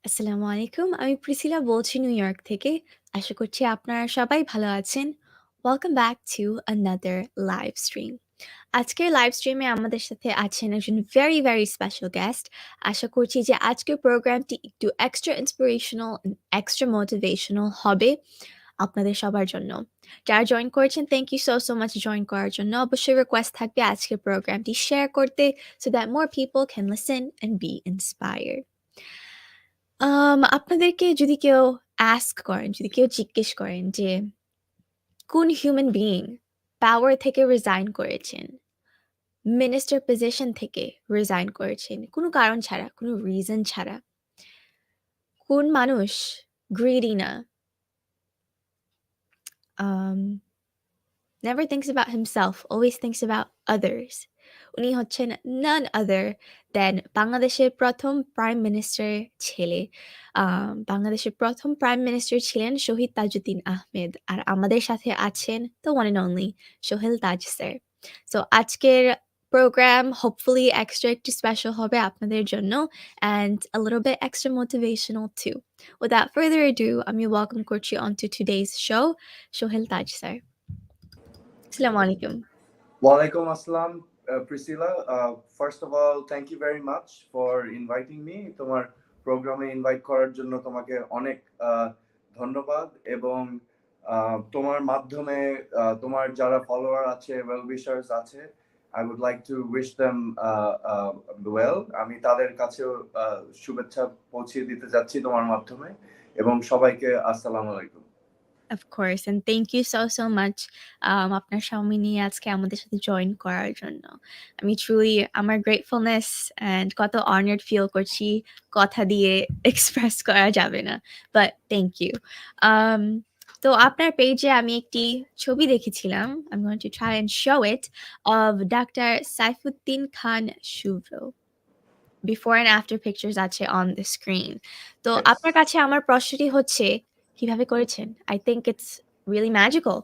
আসসালামু আলাইকুম। আমি প্রিসিলা বলছি নিউ ইয়র্ক থেকে। আশা করছি আপনারা সবাই ভালো আছেন। Welcome back to another live stream. আজকের লাইভ স্ট্রিমে আমাদের সাথে আছেন একজন ভেরি, ভেরি স্পেশাল গেস্ট। আশা করছি যে আজকের প্রোগ্রামটি একটু extra inspirational and extra motivational হবে আপনাদের সবার জন্য। যারা জয়েন করেছেন thank you so much join করার জন্য। অবশ্যই রিকোয়েস্ট থাকবে আজকের প্রোগ্রামটি শেয়ার করতে so that more people can listen and be inspired. আপনাদেরকে যদি কেউ যদি কেউ জিজ্ঞেস করেন যে, কোন হিউম্যান বিইং পাওয়ার থেকে রিজাইন করেছেন, মিনিস্টার পজিশন থেকে রিজাইন করেছেন, কোনো কারণ ছাড়া, কোনো রিজন ছাড়া? কোন মানুষ গ্রিডি না? আম never thinks about himself, always thinks about others. উনি হচ্ছেন none other than বাংলাদেশের ১ম প্রাইম মিনিস্টার ছেলে। বাংলাদেশের ১ম প্রাইম মিনিস্টার ছিলেন শহীদ তাজউদ্দিন আহমেদ। আর আমাদের সাথে আছেন the one and only Sohel Taj sir. So আজকের প্রোগ্রাম hopefully extra একটু স্পেশাল হবে আপনাদের জন্য and a little bit extra motivational too. Without further ado, আমি ওয়েলকাম করছি onto today's show, Sohel Taj sir. Assalamu alaikum. Walaikum assalam, Priscilla. First of all, thank you very much for inviting me. তোমার প্রোগ্রামে invite করার জন্য তোমাকে অনেক ধন্যবাদ এবং তোমার মাধ্যমে তোমার যারা ফলোয়ার আছে, ওয়েল উইশার্স আছে, I would like to wish them well. আমি তাদের কাছেও শুভেচ্ছা পৌঁছে দিতে যাচ্ছি তোমার মাধ্যমে এবং সবাইকে আসসালামু আলাইকুম। Of course, and thank you so much আপনার সময় নিয়ে আজকে আমাদের সাথে জয়েন করার জন্য। আমি truly আমার gratefulness and কত honored feel করছি কথা দিয়ে এক্সপ্রেস করা যাবে না। But thank you. তো আপনার পেজে আমি একটি ছবি দেখেছিলাম। I'm going to try and show it of Dr. Saifuddin Khan Shubhra. Before and after pictures আছে on the screen. তো Yes. আপনার কাছে আমার প্রশ্নটি হচ্ছে কিভাবে করেছেন? I think it's really magical.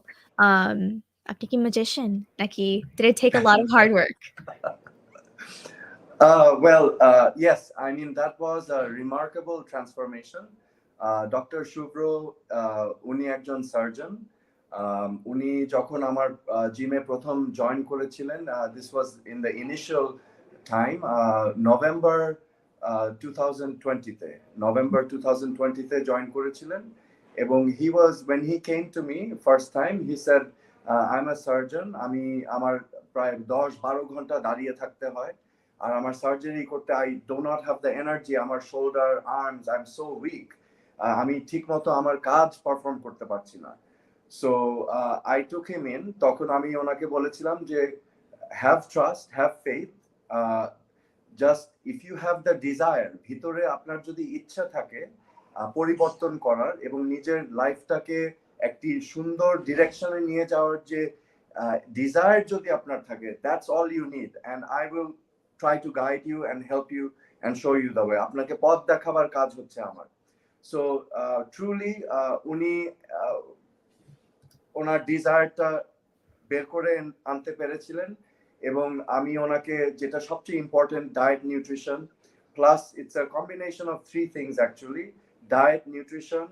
আপনি কি ম্যাজিশিয়ান নাকি did it take a lot of hard work? Yes, I mean, that was a remarkable transformation. Dr. Shubro, উনি একজন সার্জন। উনি যখন আমার জিমে প্রথম জয়েন করেছিলেন, this was in the initial time, November 2020-তে, November 2020-তে জয়েন করেছিলেন এবং when he came to me first time, he said, I'm a surgeon. আমি আমার প্রায় 10-12 ঘন্টা দাঁড়িয়ে থাকতে হয় আর আমার সার্জারি করতে I do not have the energy, আমার shoulder, arms, I'm so weak. আমি ঠিকমতো আমার কাজ পারফর্ম করতে পারছি না। So I took him in. তখন আমি ওনাকে বলেছিলাম যে have trust, have faith. Just if you have the desire, ভিতরে আপনার যদি ইচ্ছা থাকে পরিবর্তন করার এবং নিজের লাইফটাকে একটি সুন্দর ডিরেকশনে নিয়ে যাওয়ার যে ডিজায়ার যদি আপনার থাকে, that's all you need and I will try to guide you and help you and show you the way. আপনাকে পথ দেখাবার কাজ হচ্ছে আমার। So truly উনি ওনার ডিজায়ারটা বের করে আনতে পেরেছিলেন এবং আমি ওনাকে যেটা সবচেয়ে important diet nutrition plus it's a combination of three things actually diet nutrition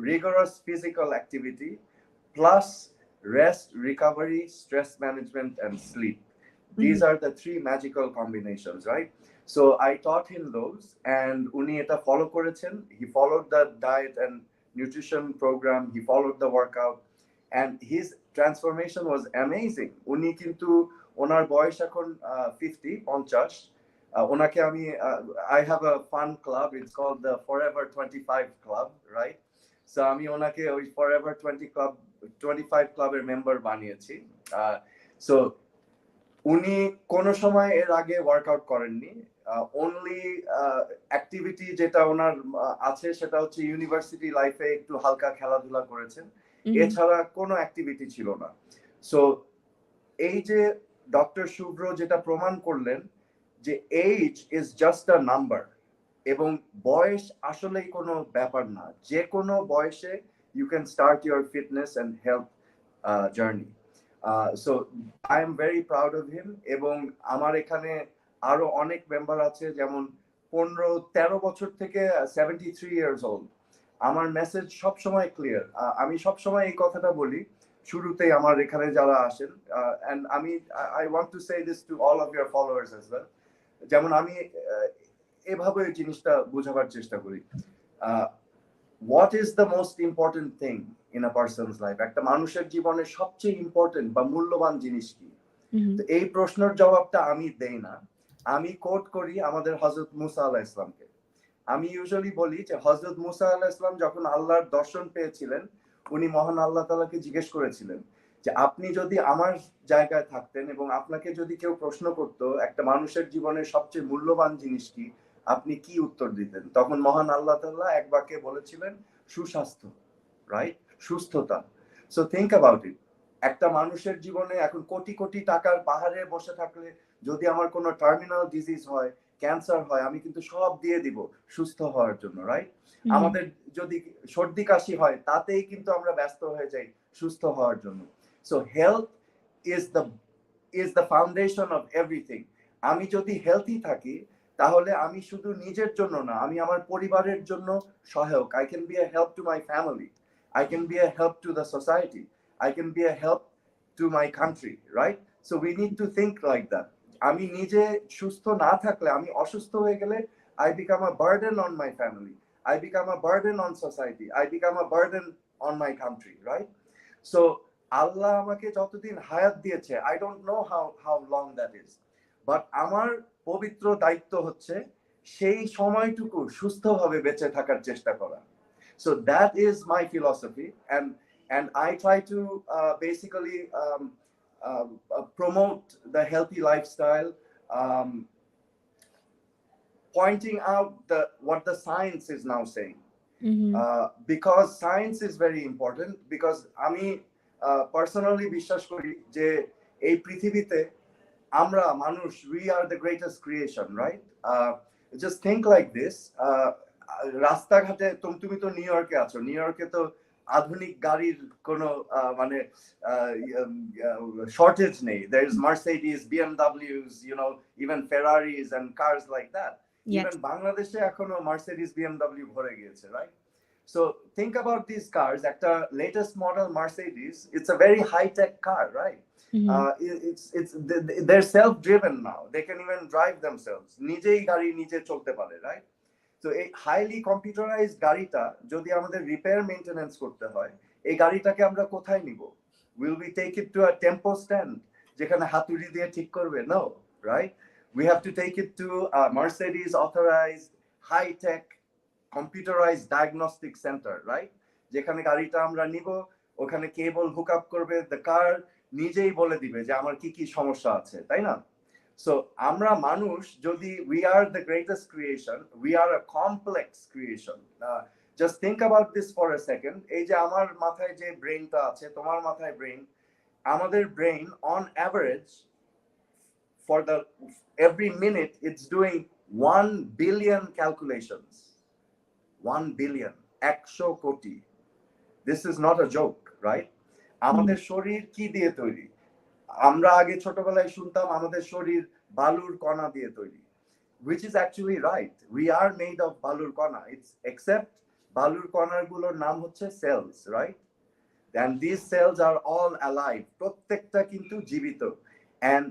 rigorous physical activity plus rest recovery stress management and sleep. These are the three magical combinations, right? So I taught him those and উনি এটা follow করেছেন. He followed the diet and nutrition program, he followed the workout and his transformation was amazing. উনি কিন্তু ওনার বয়স এখন 50 ওনাকে আমি I have a fun club, it's called the Forever 25 Club, right? So আমি ওনাকে ওই Forever 25 ক্লাবের মেম্বার বানিয়েছি। So উনি কোনো সময় এর আগে ওয়ার্কআউট করেননি। অনলি অ্যাক্টিভিটি যেটা ওনার আছে সেটা হচ্ছে ইউনিভার্সিটি লাইফে একটু হালকা খেলাধুলা করেছেন, এছাড়া কোনো অ্যাক্টিভিটি ছিল না। সো এই যে ডক্টর শুভ্র যেটা প্রমাণ করলেন যে age is just a number এবং বয়স আসলেই কোনো ব্যাপার না, যে কোনো বয়সে you can start your fitness and health journey. So I am very proud of him এবং আমার এখানে আরো অনেক মেম্বার আছে যেমন 15-13 বছর থেকে 73 ইয়ার্স ওল্ড, আমার মেসেজ সবসময় ক্লিয়ার। আমি সবসময় এই কথাটা বলি শুরুতেই আমার এখানে যারা আসেন, and I want to say this to all of your followers as well, যেমন আমি এভাবে জিনিসটা বোঝাবার চেষ্টা করি। What is the most important thing in a person's life? একটা মানুষের জীবনে সবচেয়ে ইম্পর্টেন্ট বা মূল্যবান জিনিস কি? তো এই প্রশ্নের জবাবটা আমি দেই না, আমি কোট করি আমাদের হযরত মুসা আলাইহিস সালামকে। আমি ইউজুয়ালি বলি যে হযরত মুসা আলাইহিস সালাম যখন আল্লাহর দর্শন পেয়েছিলেন, উনি মহান আল্লাহ তাআলাকে জিজ্ঞেস করেছিলেন যে আপনি যদি আমার জায়গায় থাকতেন এবং আপনাকে যদি কেউ প্রশ্ন করতো একটা মানুষের জীবনের সবচেয়ে মূল্যবান জিনিস কি, আপনি কি উত্তর দিতেন? তখন মহান আল্লাহ তাআলা এক বাক্যে বলেছিলেন সুস্বাস্থ্য, রাইট? সুস্থতা। So think about it. একটা মানুষের জীবনে এখন কোটি কোটি টাকার পাহাড়ে বসে থাকলে যদি আমার কোনো টার্মিনাল ডিজিজ হয়, ক্যান্সার হয়, আমি কিন্তু সব দিয়ে দিব সুস্থ হওয়ার জন্য, রাইট? আমাদের যদি সর্দি কাশি হয় তাতেই কিন্তু আমরা ব্যস্ত হয়ে যাই সুস্থ হওয়ার জন্য। So health is the foundation of everything. আমি যদি হেলথি থাকি তাহলে আমি শুধু নিজের জন্য না, আমি আমার পরিবারের জন্য সহায়ক। I can be a help to my family. I can be a help to the society. I can be a help to my country, right? So we need to think like that. আমি নিজে সুস্থ না থাকলে, আমি অসুস্থ হয়ে গেলে I become a burden on my family. I become a burden on society. I become a burden on my country, right? So আল্লাহ আমাকে যতদিন হায়াত দিয়েছে, I don't know how long that is. But আমার পবিত্র দায়িত্ব হচ্ছে সেই সময়টুকু সুস্থভাবে বেঁচে থাকার চেষ্টা করা। So that is my philosophy, and I try to basically promote the healthy lifestyle, pointing out what the science is now saying. Because science is very important, because আমি personally বিশ্বাস করি যে এই পৃথিবীতে আমরা মানুষ, we are the greatest creation, right? Just think like this. রাস্তাঘাটে তুমি তো নিউ ইয়র্কে আছো, নিউ ইয়র্কে তো আধুনিক গাড়ির কোনো মানে শর্টেজ নেই। There is Mercedes, BMWs, even Ferraris and cars like that. Even বাংলাদেশে এখনো Mercedes, BMW ভরে গিয়েছে, right? So think about these cars. একটা latest model Mercedes, it's a very high-tech car, right? They're self-driven now. They can even drive themselves. নিজেই গাড়ি নিজে চলতে পারে, right? So এই highly computerized গাড়িটা যদি আমাদের রিপেয়ার মেইনটেনেন্স করতে হয়, এই গাড়িটাকে আমরা কোথায় নিব? Will we take it to a tempo stand যেখানে হাতুড়ি দিয়ে ঠিক করবে? No, right? We have to take it to a Mercedes authorized high-tech computerized diagnostic center, right? যেখানে গাড়িটা আমরা নিব, ওখানে কেবল হুক আপ করবে, the car নিজেই বলে দিবে যে আমার কি কি সমস্যা আছে, তাই না? সো আমরা মানুষ যদি we are the greatest creation, we are a complex creation. Just think about this for a second. এই যে আমার মাথায় যে ব্রেইনটা আছে, তোমার মাথায় ব্রেইন, আমাদের brain on average for every minute it's doing 1 billion calculations. 1 billion, 100 কোটি. This is not a joke, right? আমাদের শরীর কি দিয়ে তৈরি? আমরা আগে ছোটবেলায় শুনতাম আমাদের শরীর বালুর কণা দিয়ে তৈরি, which is actually right. We are made of বালুর কণা. It's except বালুর কণাগুলোর নাম হচ্ছে cells, right? And these cells are all alive. প্রত্যেকটা কিন্তু জীবিত. And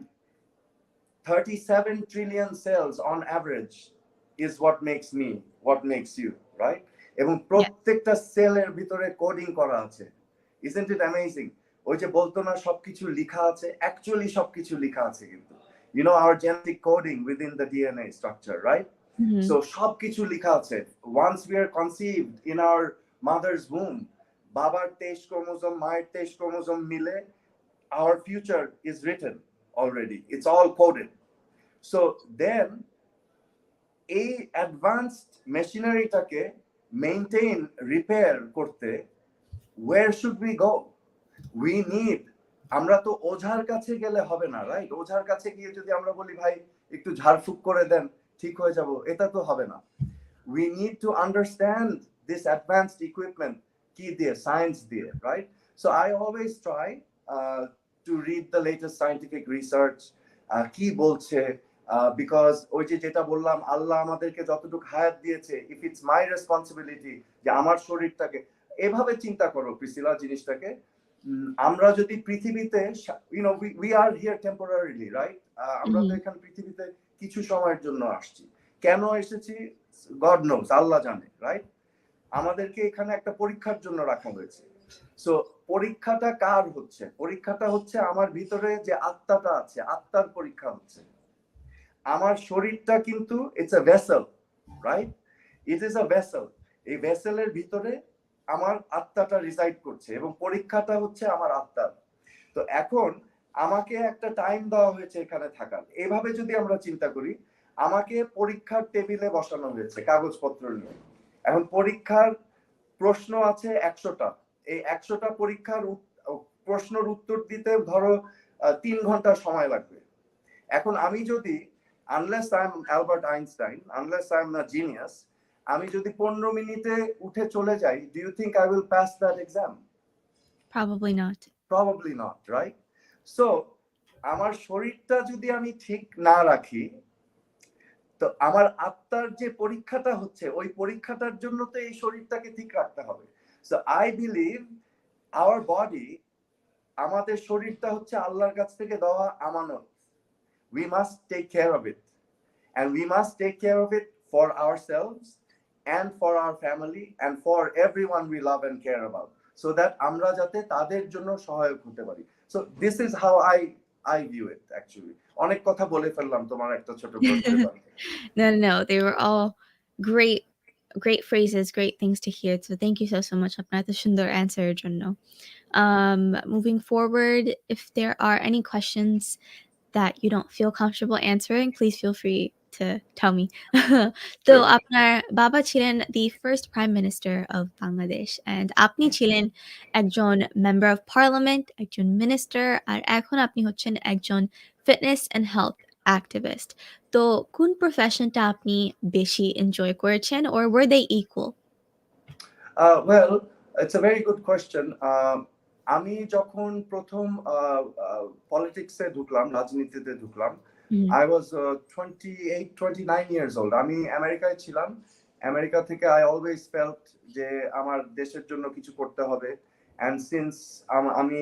37 trillion cells on average is what makes me, what makes you, right? এবং প্রত্যেকটা সেলের ভিতরে কোডিং করা আছে। Isn't it amazing? ওই যে বলতো না সবকিছু লেখা আছে, অ্যাকচুয়ালি সবকিছু লেখা আছে কিন্তু। Our genetic coding within the DNA structure, right? So সবকিছু লেখা আছে। Once we are conceived in our mother's womb, বাবার 23 ক্রোমোজোম, মায়ের 23 ক্রোমোজোম মিলে our future is written already. It's all coded. So then এই অ্যাডভান্সড মেশিনারিটাকে মেইনটেইন, রিপেয়ার করতে where should we go? We need, আমরা তো ওঝার কাছে গেলে হবে না, রাইট? ওঝার কাছে গিয়ে যদি আমরা বলি ভাই একটু ঝাড়ফুঁক করে দেন ঠিক হয়ে যাব, এটা তো হবে না। We need to understand this advanced equipment কি দিয়ে, সায়েন্স দিয়ে, right? So I always try to read the latest scientific research, কি বলছে, বিকজ ওই যে যেটা বললাম, আল্লাহ আমাদেরকে যতটুকু হায়াত দিয়েছে, ইফ ইটস মাই রেসপন্সিবিলিটি যে আমার শরীরটাকে এভাবে চিন্তা করো প্রিসিলা জিনিসটাকে। আমরা যদি পৃথিবীতে, we are here temporarily, right? আমরা তো এখানে পৃথিবীতে কিছু সময়ের জন্য আসছি। কেন এসেছি গড নোস, আল্লাহ জানে, রাইট? আমাদেরকে এখানে একটা পরীক্ষার জন্য রাখা হয়েছে। সো পরীক্ষাটা কার হচ্ছে? পরীক্ষাটা হচ্ছে আমার ভিতরে যে আত্মাটা আছে, আত্মার পরীক্ষা হচ্ছে। আমার শরীরটা কিন্তু it's a vessel, right? It is a vessel. এই ভেসেলের ভিতরে আমার আত্মাটা রিসাইড করছে এবং পরীক্ষাটা হচ্ছে আমার আত্মার। তো এখন আমাকে একটা টাইম দেওয়া হয়েছে এখানে থাকার। এভাবে যদি আমরা চিন্তা করি, আমাকে পরীক্ষার টেবিলে বসানো হয়েছে কাগজপত্র নিয়ে। এখন পরীক্ষার প্রশ্ন আছে 100টা। এই 100টা পরীক্ষার প্রশ্নের উত্তর দিতে ধরো 3 ঘন্টা সময় লাগবে। এখন আমি যদি, unless I am Albert Einstein, unless I am a genius, আমি যদি 15 মিনিটে উঠে চলে যাই, do you think I will pass that exam? Probably not. Probably not, right? So আমার শরীরটা যদি আমি ঠিক না রাখি, তো আমার আত্মার যে পরীক্ষাটা হচ্ছে, ওই পরীক্ষাটার জন্য তো এই শরীরটাকে ঠিক রাখতে হবে। So I believe our body, আমাদের শরীরটা হচ্ছে আল্লাহর কাছ থেকে দেওয়া আমানত। We must take care of it, and we must take care of it for ourselves and for our family and for everyone we love and care about, so that আমরা যাতে তাদের জন্য সহায়ক হতে পারি। So this is how I view it actually. অনেক কথা বলে ফেললাম তোমার একটা ছোট প্রশ্নের ব্যাপারে। No. They were all great phrases, great things to hear. So thank you so much. আপনার এত সুন্দর answer এর জন্য। Moving forward, if there are any questions that you don't feel comfortable answering, please feel free to tell me. তো Sure. আপনার বাবা ছিলেন the first prime minister of Bangladesh, and আপনি ছিলেন একজন member of parliament, একজন minister, আর এখন আপনি হচ্ছেন একজন fitness and health activist. তো কোন প্রফেশনটা আপনি বেশি এনজয় করেছেন, or were they equal? Well, it's a very good question. আমি যখন প্রথম পলিটিক্সে ঢুকলাম, রাজনীতিতে ঢুকলাম, I was 28, 29 years old. আমি আমেরিকায় ছিলাম। আমেরিকা থেকে I always felt যে আমার দেশের জন্য কিছু করতে হবে। And since আমি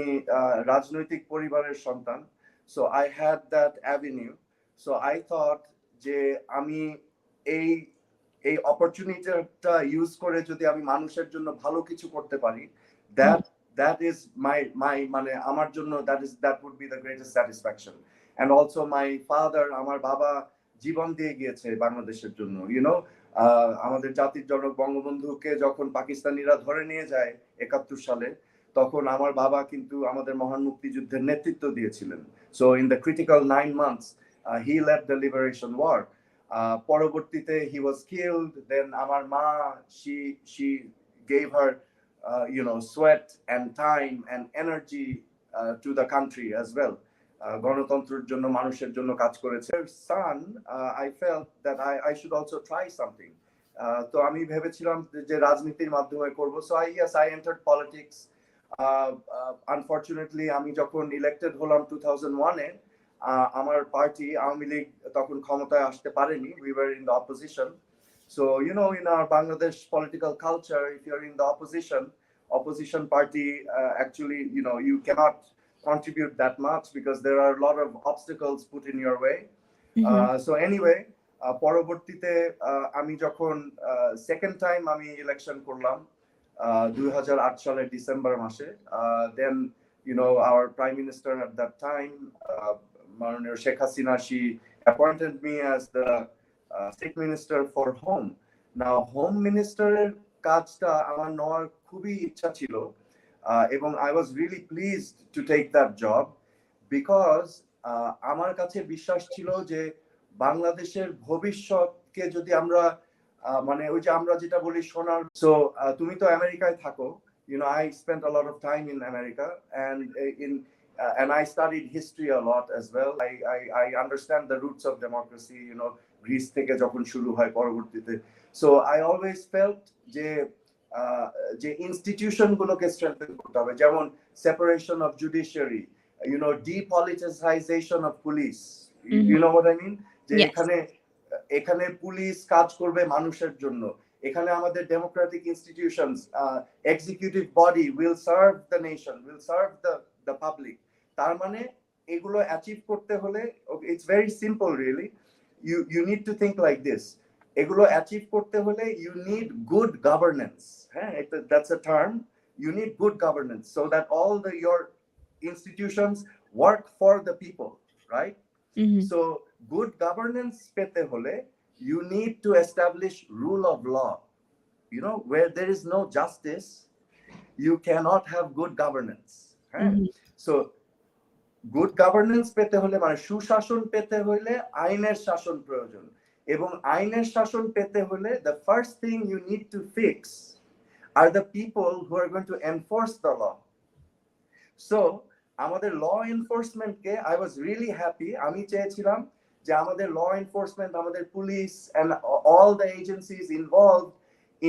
রাজনৈতিক পরিবারের সন্তান, so I had that avenue. So I thought যে আমি এই অপরচুনিটিটা ইউজ করে যদি আমি মানুষের জন্য ভালো কিছু করতে পারি, that is my মানে আমার জন্য that would be the greatest satisfaction. And also my father, আমার বাবা জীবন দিয়ে গিয়েছে বাংলাদেশের জন্য, আমাদের জাতির জনক বঙ্গবন্ধুকে যখন পাকিস্তানিরা ধরে নিয়ে যায় 71 সালে, তখন আমার বাবা কিন্তু আমাদের মহান মুক্তিযুদ্ধের নেতৃত্ব দিয়েছিলেন। So in the critical 9 months, he led the liberation war. পরবর্তীতে he was killed. Then আমার মা, she gave her sweat and time and energy to the country as well. গণতন্ত্রের জন্য, মানুষের জন্য কাজ করেছে। Son, I felt that I should also try something. তো আমি ভেবেছিলাম যে রাজনীতির মাধ্যমে করব। So I entered politics. Unfortunately আমি যখন ইলেক্টেড হলাম 2001-এ, আমার পার্টি আওয়ামী লীগ তখন ক্ষমতায় আসতে পারেনি। We were in the opposition. So in our Bangladesh political culture, if you're in the opposition party, actually you cannot contribute that much because there are a lot of obstacles put in your way. So anyway, পরবর্তীতে আমি যখন second time আমি election করলাম 2008 সালের December মাসে, then our prime minister at that time, মাননীয় Sheikh Hasina, she appointed me as the state minister for home. Now home minister এর কাজটা আমার নেওয়ার খুবই ইচ্ছা ছিল, এবং I was really pleased to take that job because আমার কাছে বিশ্বাস ছিল যে বাংলাদেশের ভবিষ্যৎকে যদি আমরা মানে ওই যে আমরা যেটা বলি সোনার। সো তুমি তো আমেরিকায় থাকো, I spent a lot of time in America, and I studied history a lot as well. I understand the roots of democracy, Greece থেকে যখন শুরু হয় পরবর্তীতে। So I always felt যে ইনস্টিটিউশন গুলোকে স্ট্রেংথেন করতে হবে, যেমন separation of judiciary, depoliticization of police. You know what I mean? যে Yes. এখানে পুলিশ কাজ করবে মানুষের জন্য, এখানে আমাদের democratic institutions, executive body will serve the nation, will serve the public. তার মানে এগুলো অ্যাচিভ করতে হলে it's very simple really, you need to think like this, এগুলো অ্যাচিভ করতে হলে ইউ নিড গুড গভর্নেন্স। হ্যাঁ, that's a term, you need good governance so that all your institutions work for the people, right? So good governance পেতে হলে you need to establish rule of law. You know, where there is no justice, you cannot have good governance. So good governance পেতে হলে মানে সুশাসন পেতে হলে আইনের শাসন প্রয়োজন, এবং আইনের শাসন পেতে হলে the first thing you need to fix are the people who are going to enforce the law. So আমাদের law enforcement K I was really happy, আমি চেয়েছিলাম যে আমাদের law enforcement, আমাদের police and all the agencies involved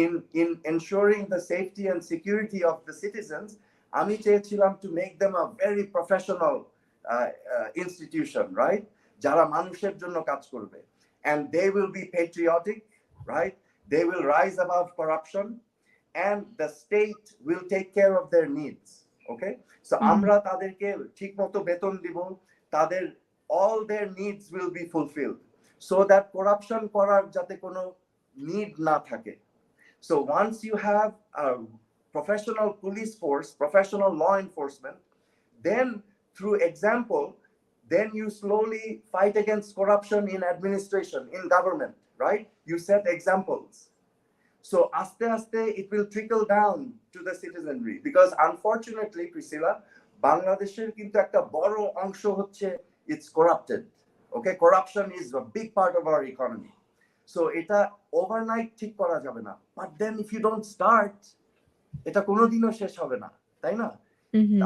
in ensuring the safety and security of the citizens, আমি চেয়েছিলাম to make them a very professional institution, right? যারা মানুষের জন্য কাজ করবে, and they will be patriotic, right? They will rise above corruption, and the state will take care of their needs. Okay, so আমরা তাদেরকে ঠিকমতো বেতন দিব, তাদের all their needs will be fulfilled, so that corruption করার যাতে কোনো need না থাকে. So once you have a professional police force, professional law enforcement, then through example, then you slowly fight against corruption in administration, in government, right? You set examples. So aste aste it will trickle down to the citizenry, because unfortunately Priscilla, Bangladesher kintu ekta boro ongsho hocche it's corrupted. Okay, corruption is a big part of our economy. So eta overnight ঠিক করা যাবে না, but then if you don't start, এটা কোনোদিনও শেষ হবে না, তাই না?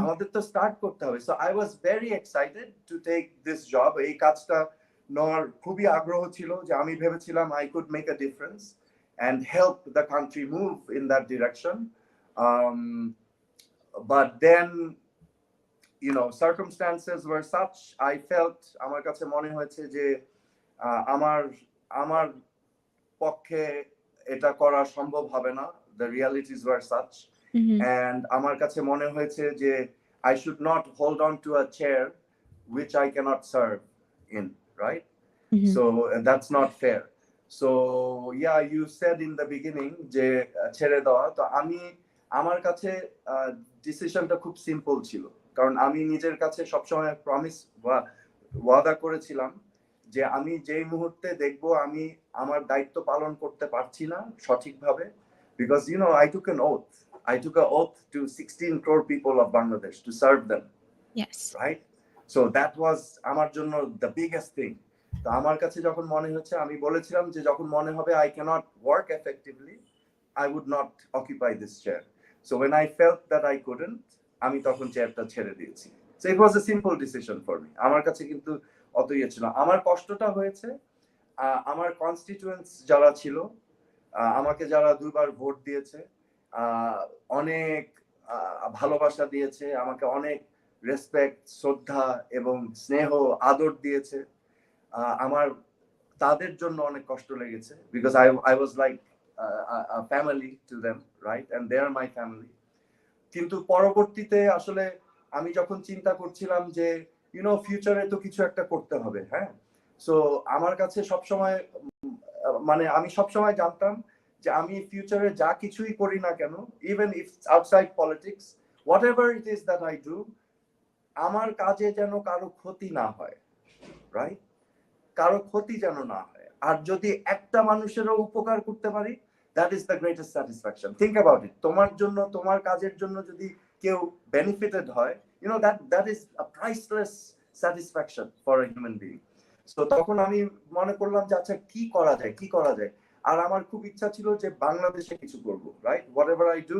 আমাদের তো স্টার্ট করতে হবে। So I was very excited to take this job. এই কাজটা নেওয়ার খুবই আগ্রহ ছিল, যে আমি ভেবেছিলাম I could make a difference and help the country move in that direction. But then, you know, circumstances were such, I felt, আমার কাছে মনে হয়েছে যে আমার পক্ষে এটা করা সম্ভব হবে না, the realities were such, and আমার কাছে মনে হয়েছে যে I should not hold on to a chair which I cannot serve in, right? So that's not fair. So yeah, you said in the beginning যে ছেড়ে দেওয়া, তো আমার কাছে ডিসিশনটা খুব সিম্পল ছিল, কারণ আমি নিজের কাছে সবসময় প্রমিস বা ওয়াদা করেছিলাম যে আমি যেই মুহূর্তে দেখব আমি আমার দায়িত্ব পালন করতে পারছি না সঠিকভাবে, because you know I took an oath to 16 crore people of Bangladesh to serve them. Yes, right? So that was আমার জন্য the biggest thing. তো আমার কাছে যখন মনে হচ্ছে, আমি বলেছিলাম যে যখন মনে হবে I cannot work effectively, I would not occupy this chair. So when I felt that I couldn't, আমি তখন চেয়ারটা ছেড়ে দিয়েছি. So it was a simple decision for me. আমার কাছে কিন্তু অত ইয়ে ছিল। আমার কষ্টটা হয়েছে আমার কনস্টিটিউয়েন্টস যারা ছিল, আমাকে যারা দুবার ভোট দিয়েছে, অনেক ভালোবাসা দিয়েছে, আমাকে অনেক রেসপেক্ট, শ্রদ্ধা এবং স্নেহ আদর দিয়েছে, আমার তাদের জন্য অনেক কষ্ট লেগেছে, because I was like a family to them, right? And they are my family. কিন্তু পরবর্তীতে আসলে আমি যখন চিন্তা করছিলাম যে you know ফিউচারে তো কিছু একটা করতে হবে, হ্যাঁ, সো আমার কাছে সবসময় মানে আমি সবসময় জানতাম যে আমি ফিউচারে যা কিছুই করি না কেন, even if it's outside politics, whatever it is that I do, আমার কাজে যেন কারো ক্ষতি না হয়, রাইট? কারো ক্ষতি যেন না হয়, আর যদি একটা মানুষেরও উপকার করতে পারি, that is the greatest satisfaction. Think about it. তোমার জন্য, তোমার কাজের জন্য যদি কেউ benefited হয়, you know, that is a priceless satisfaction for a human being. So তখন আমি মনে করলাম যে আচ্ছা কি করা যায়, আর আমার খুব ইচ্ছা ছিল যে বাংলাদেশে কিছু করব, right? Whatever I do,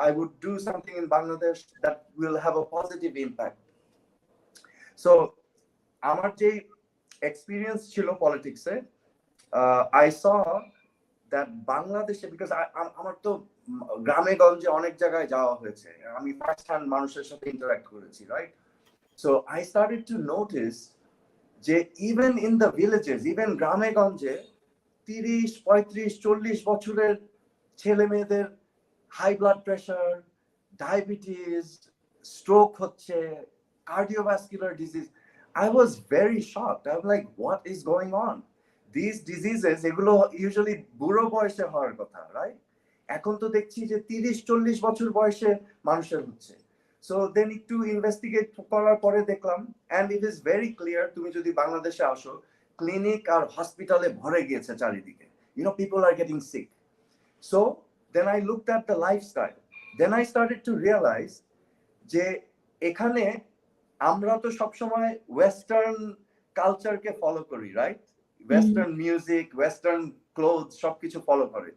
I would do something in Bangladesh that will have a positive impact. So আমার যে experience ছিল পলিটিক্সে, I saw that বাংলাদেশে, because আমার তো গ্রামে গঞ্জে অনেক জায়গায় যাওয়া হয়েছে, আমি ফার্স্ট হ্যান্ড মানুষের সাথে ইন্টারঅ্যাক্ট করেছি, right? So I started to notice যে even in the villages, even গ্রামে গঞ্জে 30, 35, 40 বছরের ছেলে মেয়েদের high blood pressure, diabetes, stroke হচ্ছে, cardiovascular disease. I was very shocked. I was like, what is going on? These diseases, এগুলো usually বুড়ো বয়সে হওয়ার কথা, রাইট? এখন তো দেখছি যে 30-40 বছর বয়সে মানুষের হচ্ছে। সো দেন একটু ইনভেস্টিগেট করার পরে দেখলাম, and it is very clear, তুমি যদি বাংলাদেশে আসো, ক্লিনিক আর হসপিটালে ভরে গিয়েছে চারিদিকে। People are getting sick. So then I looked at the lifestyle. Then I started to realise যে এখানে আমরা তো সবসময় ওয়েস্টার্ন কালচারকে ফলো করি, right? Western music, western cloth সবকিছু ফলো করে।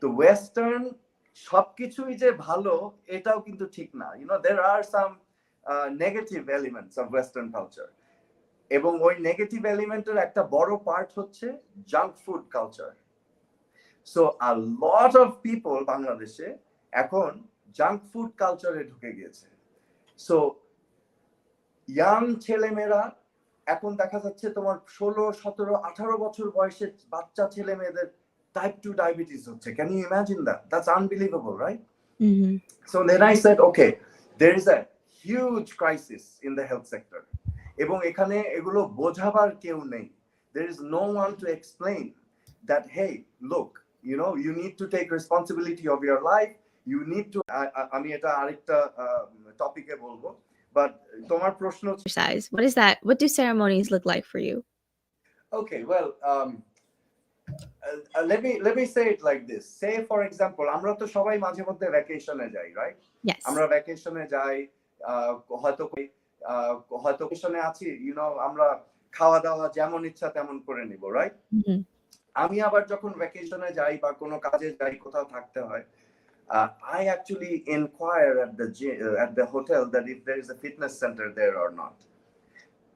তো ওয়েস্টার্ন সবকিছুই যে ভালো এটাও কিন্তু ঠিক না। there are some negative elements of western culture, এবং ওই নেগেটিভ এলিমেন্টের একটা বড় পার্ট হচ্ছে junk food culture. So a lot of people বাংলাদেশে এখন জাঙ্ক ফুড কালচারে ঢুকে গিয়েছে। সো ইয়াং ছেলেমেয়েরা এখন দেখা যাচ্ছে তোমার 16, 17, 18 বছর বয়সের বাচ্চা ছেলে মেয়েদের type 2 diabetes হচ্ছে। Can you imagine that? That's unbelievable, right? So then I said, okay, there is a huge crisis in the health sector. এবং এখানে এগুলো বোঝাবার কেউ নেই। There is no one to explain that, hey, look, you need to take responsibility of your life. You need to, আমি এটা আরেকটা টপিকে বলবো, but তোমার প্রশ্ন, exercise. What is that? What do ceremonies look like for you? okay, well, let me say it like this. Say for example, আমরা তো সবাই মাঝে মধ্যে ভ্যাকেশনে যাই, right? Yes. আমরা ভ্যাকেশনে যাই, হয়তো ভ্যাকেশনে আছি, আমরা খাওয়া দাওয়া যেমন ইচ্ছা তেমন করে নিব, রাইট? আমি আবার যখন ভ্যাকেশনে যাই বা কোনো কাজে যাই, কোথাও থাকতে হয়, I actually inquire at the hotel that if there is a fitness center there or not,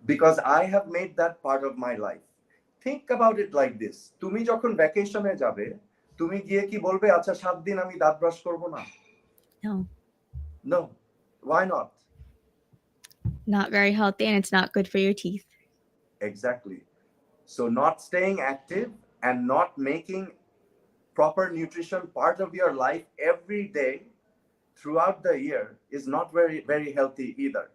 because I have made that part of my life. Think about it like this. তুমি যখন ভ্যাকেশনে যাবে, তুমি গিয়ে কি বলবে, আচ্ছা 7 দিন আমি দাঁত ব্রাশ করব না? No. Why not? Not very healthy, and it's not good for your teeth. Exactly. So not staying active and not making proper nutrition part of your life every day throughout the year is not very, very healthy either.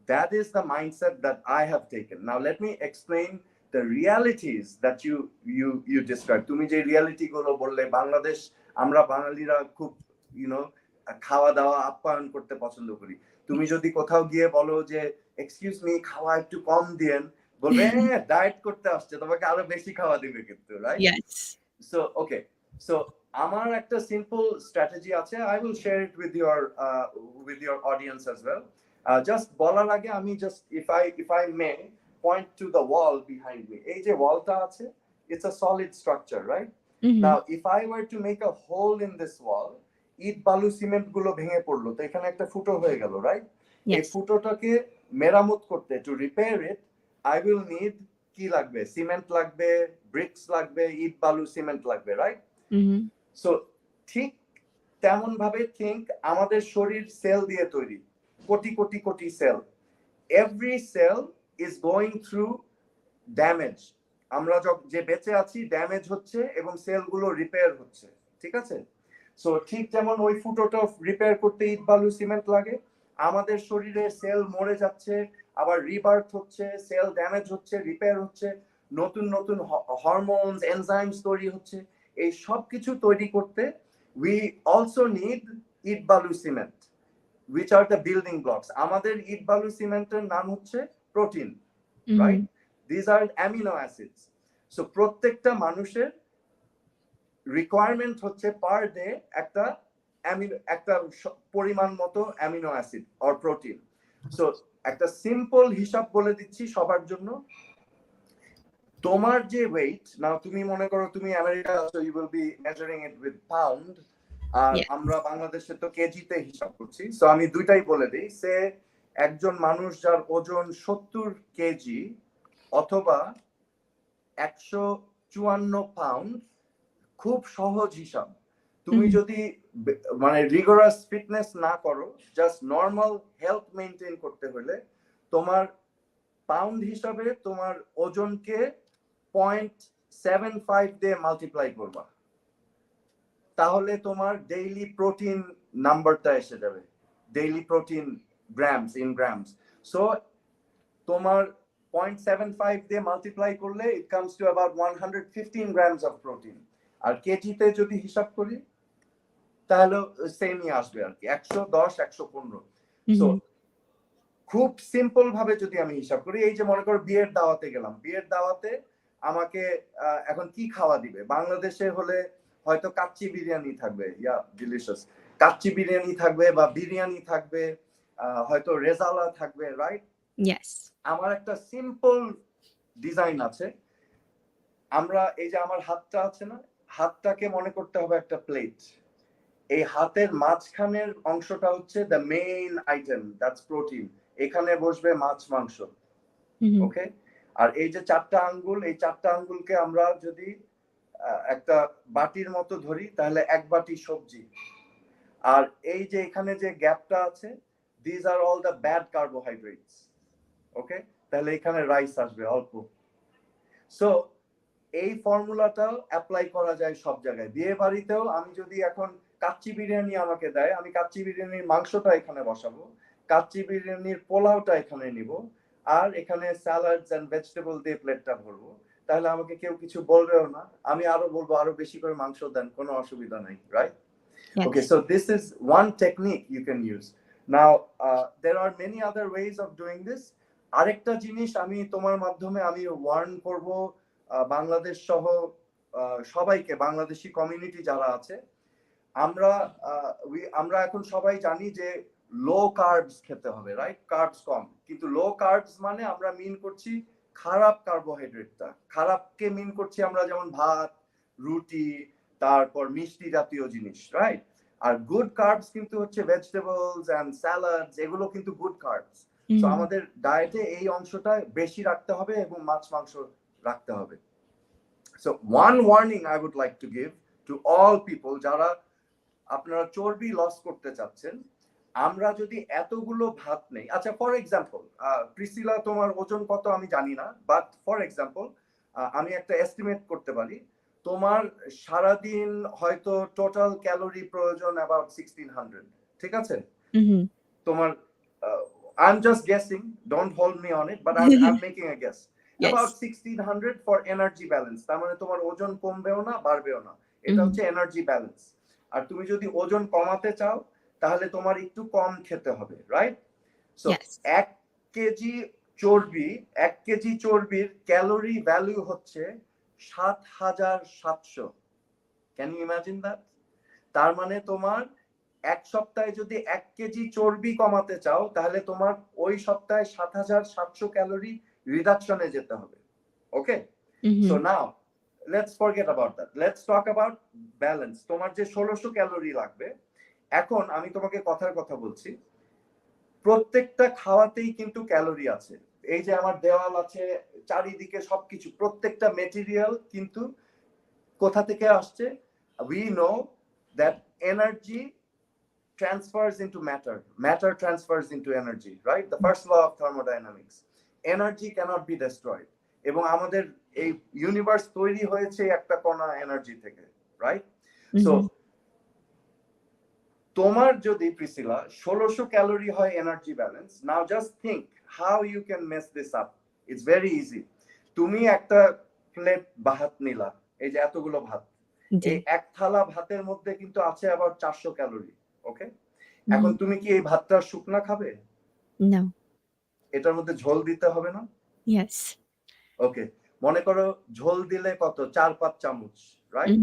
That is the mindset that I have taken. Now let me explain the realities that you described. তুমি যে reality গুলো বললে, বাংলাদেশ, আমরা বাঙালিরা খুব খাওয়া দাওয়া আপ্যায়ন করতে পছন্দ করি। তুমি যদি কোথাও গিয়ে বলো যে এক্সকিউজ মি, খাওয়া একটু কম দিয়েন, বলবে ডায়েট করতে আসছে, তোমাকে আরো বেশি খাওয়া দিবে কিন্তু, right? Yes. So okay, so আমার একটা সিম্পল স্ট্র্যাটেজি আছে, I will share it with your audience as well. Just বলার আগে আমি just if I may point to the wall behind me. এই যে ওয়ালটা আছে, it's a solid structure, right? Now if I were to make a hole in this wall, ইট বালু cement গুলো ভেঙে পড়লো, তো এখানে একটা ফুটো হয়ে গেল, রাইট? এই ফুটোটাকে মেরামত করতে, to repair it, I will need কি লাগবে? সিমেন্ট লাগবে, ব্রিক্স লাগবে, ইট বালু সিমেন্ট লাগবে, রাইট? সো ঠিক তেমন ভাবে থিঙ্ক, আমাদের শরীর সেল দিয়ে তৈরি, crore crore crore cell. Every cell is going through damage. আমরা যে বেঁচে আছি, ড্যামেজ হচ্ছে এবং সেলগুলো রিপেয়ার হচ্ছে, ঠিক আছে? সো ঠিক যেমন ওই ফুটোটা রিপেয়ার করতে ইট বালু সিমেন্ট লাগে, আমাদের শরীরে সেল মরে যাচ্ছে, আবার রিবার্থ হচ্ছে, সেল ড্যামেজ হচ্ছে, রিপেয়ার হচ্ছে, নতুন নতুন হরমোনস, এনজাইমস তৈরি হচ্ছে। এই সব কিছু তৈরি করতে we also need ইট বালু cement, which are the building blocks. আমাদের ইট বালু সিমেন্টের নাম হচ্ছে protein, right? These are amino acids. So প্রত্যেকটা মানুষের রিকোয়ারমেন্ট হচ্ছে পার ডে একটা পরিমাণ মতো amino acid or protein. So একটা সিম্পল হিসাব বলে দিচ্ছি সবার জন্য। তোমার যে ওয়েট, না তুমি মনে করো তুমি আমেরিকা আছো, you will be measuring it with pound, আর আমরা বাংলাদেশে তো কেজিতে হিসাব করছি। সো আমি দুইটাই বলে দিই। সে একজন মানুষ যার ওজন 70 কেজি অথবা 154 পাউন্ড, খুব সহজ হিসাব। তুমি যদি মানে রিগোরাস ফিটনেস না করো, জাস্ট নর্মাল হেলথ মেইনটেইন করতে হলে তোমার পাউন্ড হিসাবে তোমার ওজনকে 0.75 দিয়ে মাল্টিপ্লাই করবা, তাহলে তোমার ডেইলি প্রোটিন নাম্বারটা এসে যাবে, daily protein grams in grams. So তোমার 0.75 দিয়ে মাল্টিপ্লাই করলে it comes to about 115 grams of protein. আর কেজিতে যদি হিসাব করি তাহলে সেমই আসবে আর কি, 110 115। সো খুব সিম্পল ভাবে যদি আমি হিসাব করি, এই যে মনে করো বিয়ের দাওয়াতে গেলাম, বিয়ের দাওয়াতে আমাকে এখন কি খাওয়া দিবে, বাংলাদেশে হলে হয়তো কাচ্চি বিরিয়ানি থাকবে, ইয়া ডিলিশিয়াস, কাচ্চি বিরিয়ানি থাকবে বা বিরিয়ানি থাকবে, হয়তো রেজালা থাকবে, রাইট? ইয়েস। আমার একটা সিম্পল ডিজাইন আছে। আমরা এই যে আমার হাতটা আছে না, হাতটাকে মনে করতে হবে একটা প্লেট। এই হাতের মাঝখানের অংশটা হচ্ছে the main item, that's protein. এখানে বসবে মাছ মাংস, ওকে? আর এই যে 4টা আঙ্গুল, এই 4টা আঙ্গুলকে আমরা যদি একটা বাটির মতো ধরি তাহলে 1 বাটি সবজি। আর এই যে এখানে যে গ্যাপটা আছে, this are all the bad carbohydrates, okay? তাহলে এখানে রাইস আসবে অল্প। সো এই ফর্মুলাটাও অ্যাপ্লাই করা যায় সব জায়গায়। বিয়ে বাড়িতেও আমি যদি এখন কাচ্চি বিরিয়ানি আমাকে দেয়, আমি কাচ্চি বিরিয়ানির মাংসটা এখানে বসাবো, কাচ্চি বিরিয়ানির পোলাওটা এখানে নিব, আর এখানে স্যালাডস এন্ড ভেজিটেবল দিয়ে প্লেটটা ভরবো, তাহলে আমাকে কেউ কিছু বলবেও না। আমি আরো বলবো আরো বেশি করে মাংস দেন, কোনো অসুবিধা নাই, right? Okay, so this is one technique you can use. Now, there are many other ways of doing this. আরেকটা জিনিস আমি তোমার মাধ্যমে আমি ওয়ার্ন করব বাংলাদেশ সহ সবাইকে, বাংলাদেশি কমিউনিটি যারা আছে, আমরা এখন সবাই জানি যে লো কার্বস খেতে হবে, রাইট? কার্বস কম, কিন্তু লো কার্বস মানে আমরা মিন করছি খারাপ কার্বোহাইড্রেটটা। খারাপকে মিন করছি আমরা যেমন ভাত, রুটি, তারপর মিষ্টি জাতীয় জিনিস, রাইট? আর গুড কার্বস কিন্তু হচ্ছে ভেজিটেবলস এন্ড স্যালাডস, এগুলো কিন্তু গুড কার্বস। সো আমাদের ডায়েটে এই অংশটা বেশি রাখতে হবে এবং মাছ মাংস রাখতে হবে। So one warning I would like to give to all people যারা আপনারা চর্বি লস করতে চাচ্ছেন, আমরা যদি এতগুলো ভাত নেই, আচ্ছা ফর এক্সাম্পল প্রিসিলা তোমার ওজন কত আমি জানি না, বাট ফর এক্সাম্পল আমি একটা এস্টিমেট করতে পারি, তোমার সারাদিন হয়তো টোটাল ক্যালোরি প্রয়োজন অ্যাবাউট 1600, ঠিক আছে? তোমার I'm just guessing, don't hold me on it, but I'm making a guess. Yes. About 1600 for energy balance. তার মানে তোমার ওজন কমবেও না বাড়বেও না, এটা হচ্ছে এনার্জি ব্যালেন্স। আর তুমি যদি ওজন কমাতে চাও তাহলে তোমার একটু কম খেতে হবে, রাইট? সো 1 কেজি চর্বির ক্যালোরি ভ্যালু হচ্ছে 7700। Can you imagine that? তার মানে তোমার এক সপ্তাহে যদি 1 কেজি চর্বি কমাতে চাও তাহলে তোমার ওই সপ্তাহে 7700 ক্যালোরি রিডাকশনে যেতে হবে, okay? So now let's forget about that, let's talk about balance. তোমার যে 1600 ক্যালোরি লাগবে, এখন আমি তোমাকে কথার কথা বলছি, প্রত্যেকটা খাওয়াতেই কিন্তু ক্যালোরি আছে। এই যে আমার দেওয়াল আছে, চারিদিকে সবকিছু, প্রত্যেকটা মেটেরিয়াল কিন্তু কোথা থেকে আসছে? We know that energy transfers into matter, matter transfers into energy, right? The first law of thermodynamics. Energy cannot be destroyed. এবং আমাদের এই ইউনিভার্স তৈরি হয়েছে একটা কণা এনার্জি থেকে, রাইট? সো তোমার যদি প্রিসিলা 1600 ক্যালোরি হয় energy balance, now just think how you can mess this up. It's very easy. তুমি একটা প্লেট ভাত নিলা, এই যে এতগুলো ভাত, এই এক থালা ভাতের মধ্যে কিন্তু আছে আবার 400 ক্যালোরি, ওকে? এখন তুমি কি এই ভাতটা শুকনা খাবে? না। এটার মধ্যে ঝোল দিতে হবে না? ইয়েস। ওকে, মনে করো ঝোল দিলে কত, 4-5 চামচ, রাইট?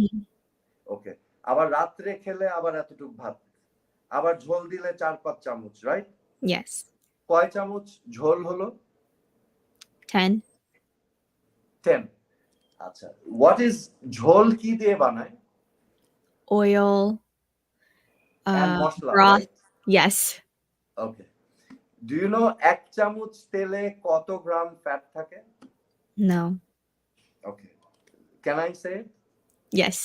ওকে, আবার রাত্রে খেলে আবার এতটুকু ভাত, আবার ঝোল দিলে 4-5 চামচ, রাইট? ইয়েস। কয় চামচ ঝোল হলো? 10। আচ্ছা, হোয়াট ইজ ঝোল কি দিয়ে বানায়? Oil, and masala, broth. right? Yes. Okay. Do you know 1 চামচ তেলে কত গ্রাম ফ্যাট থাকে? No. Okay. Can I say? Yes.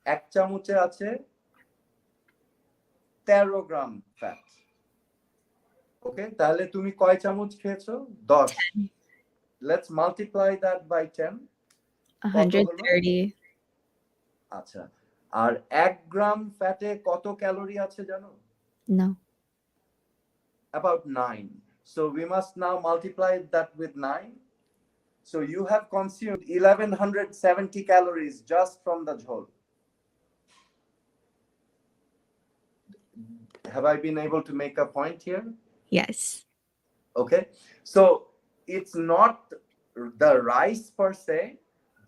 1 চামচে আছে 13 গ্রাম ফ্যাট। ওকে, তাহলে তুমি কয় চামচ খেয়েছো? 10। let's multiply that by 10. কত হলো? 130. আচ্ছা, আর 1 গ্রাম ফ্যাটে কত ক্যালোরি আছে জানো? No. About 9. So we must now multiply that with 9. So you have consumed 1170 calories just from the jhol. Have I been able to make a point here? Yes. Okay, so it's not the rice per se,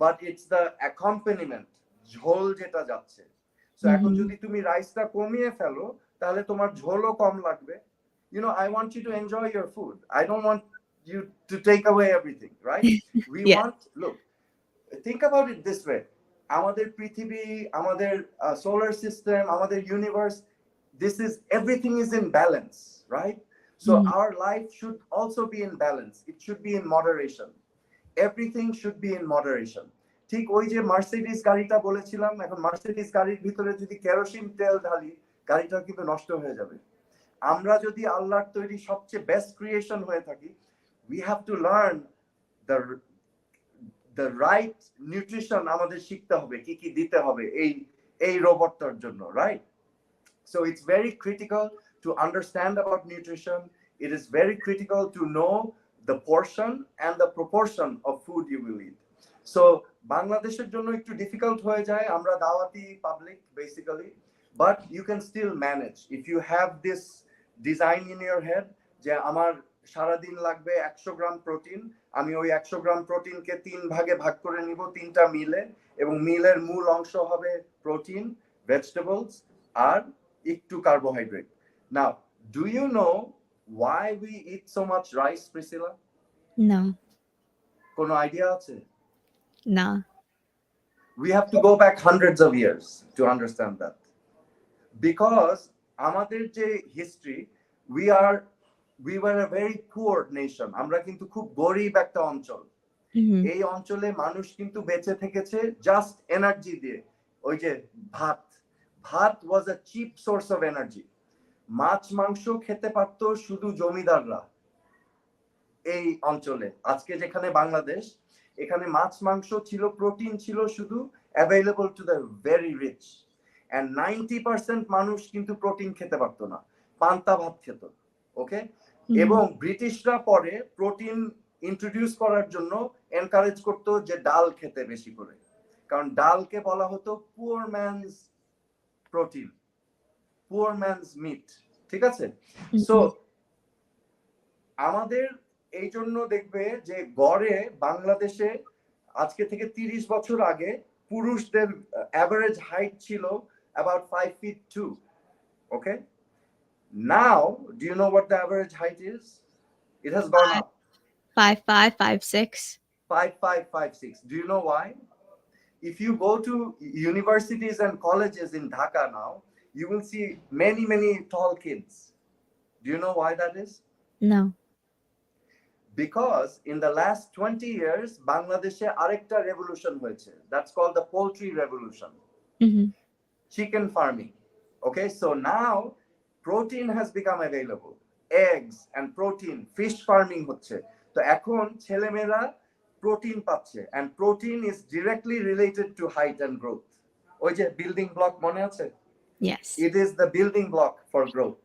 but it's the accompaniment, ঝোল যেটা যাচ্ছে। So এখন Mhm. যদি তুমি রাইসটা কমিয়ে ফেলো তাহলে তোমার ঝোলও কম লাগবে। I want you to enjoy your food. I don't want you to take away everything, right? We Yes. want, look, think about it this way. আমাদের পৃথিবী, আমাদের solar system, আমাদের universe, everything is in balance, right? So Mhm. our life should also be in balance. It should be in moderation. Everything should be in moderation. ঠিক ওই যে Mercedes গাড়িটা বলেছিলাম, এখন মার্সিডিজ গাড়ির ভিতরে যদি কেরোসিন তেল ঢালি, গাড়িটা কিন্তু নষ্ট হয়ে যাবে। আমরা যদি আল্লাহর তৈরি সবচেয়ে বেস্ট ক্রিয়েশন হয়ে থাকি, we have to learn the the right nutrition আমাদের শিখতে হবে, কি কি দিতে হবে এই রোবটটার জন্য, right? So it's very critical to understand about nutrition. It is very critical to know the portion and the proportion of food you will eat. So বাংলাদেশের জন্য একটু ডিফিকাল্ট হয়ে যায়, আমরা দাওয়াতি public basically, but you can still manage if you have this design in your head যে আমার সারাদিন লাগবে 100 গ্রাম প্রোটিন, আমি ওই 100 গ্রাম প্রোটিনকে 3 ভাগে ভাগ করে নিব 3টা মিলে, এবং মিলের মূল অংশ হবে প্রোটিন, ভেজিটেবলস আর একটু carbohydrate. Now, do you know why we eat so much rice, Priscilla? No. কোনো আইডিয়া আছে? No. We have to go back hundreds of years to understand that. Because আমাদের যে history, we were a very poor nation. আমরা কিন্তু খুব গরিব একটা অঞ্চল। Mhm. এই অঞ্চলে মানুষ কিন্তু বেঁচে থেকেছে জাস্ট এনার্জি দিয়ে। ওই যে ভাত was a cheap source of energy. মাছ মাংস খেতে পারতো শুধু জমিদাররা এই অঞ্চলে। আজকে যেখানে বাংলাদেশ, এখানে মাছ মাংস ছিল, প্রোটিন ছিল শুধু available to the very rich, and 90% মানুষ কিন্তু প্রোটিন খেতে পারতো না, পান্তা ভাত খেত। ওকে, এবং ব্রিটিশরা পরে প্রোটিন ইন্ট্রোডিউস করার জন্য এনকারেজ করতো যে ডাল খেতে বেশি করে, কারণ ডালকে বলা হতো poor man's protein, poor man's meat. ঠিক আছে, সো আমাদের এই জন্য দেখবে যে গড়ে বাংলাদেশে আজকে থেকে 30 বছর আগে পুরুষদের অ্যাভারেজ হাইট ছিল about 5 feet 2. Okay, now do you know what the average height is? It has gone up 5'5", 5'6". 5'5", 5'6". Do you know why? If you go to universities and colleges in Dhaka now, you will see many tall kids. Do you know why that is? No. Because in the last 20 years বাংলাদেশে আরেকটা revolution হয়েছে, that's called the poultry revolution. Chicken farming. Okay, so now protein has become available, eggs and protein, fish farming হচ্ছে, তো এখন ছেলেমেয়েরা protein পাচ্ছে, and protein is directly related to height and growth. ওই যে বিল্ডিং ব্লক মনে আছে? Yes. It is the building block for growth.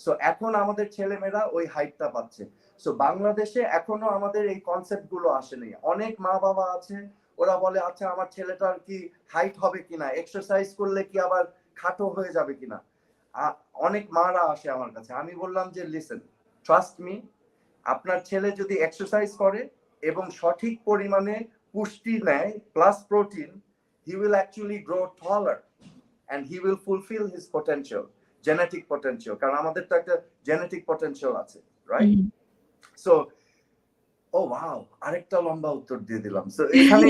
So এখন আমাদের ছেলেমেয়েরা ওই হাইটটা পাচ্ছে। সো বাংলাদেশে এখনো আমাদের এই কনসেপ্ট গুলো আসেনি। অনেক মা বাবা আছে, ওরা বলে আচ্ছা আমার ছেলেটার কি হাইট হবে কিনা, এক্সারসাইজ করলে কি আবার খাটো হয়ে যাবে কিনা। অনেক মারা আসে আমার কাছে, আমি বললাম যে লিসেন, ট্রাস্ট মি, আপনার ছেলে যদি এক্সারসাইজ করে এবং সঠিক পরিমাণে পুষ্টি নেয় plus protein, he will actually grow taller and he will fulfill his potential, genetic potential, কারণ আমাদের তো একটা genetic potential আছে, right? So oh wow, আরেকটা লম্বা উত্তর দিয়ে দিলাম। So এখানে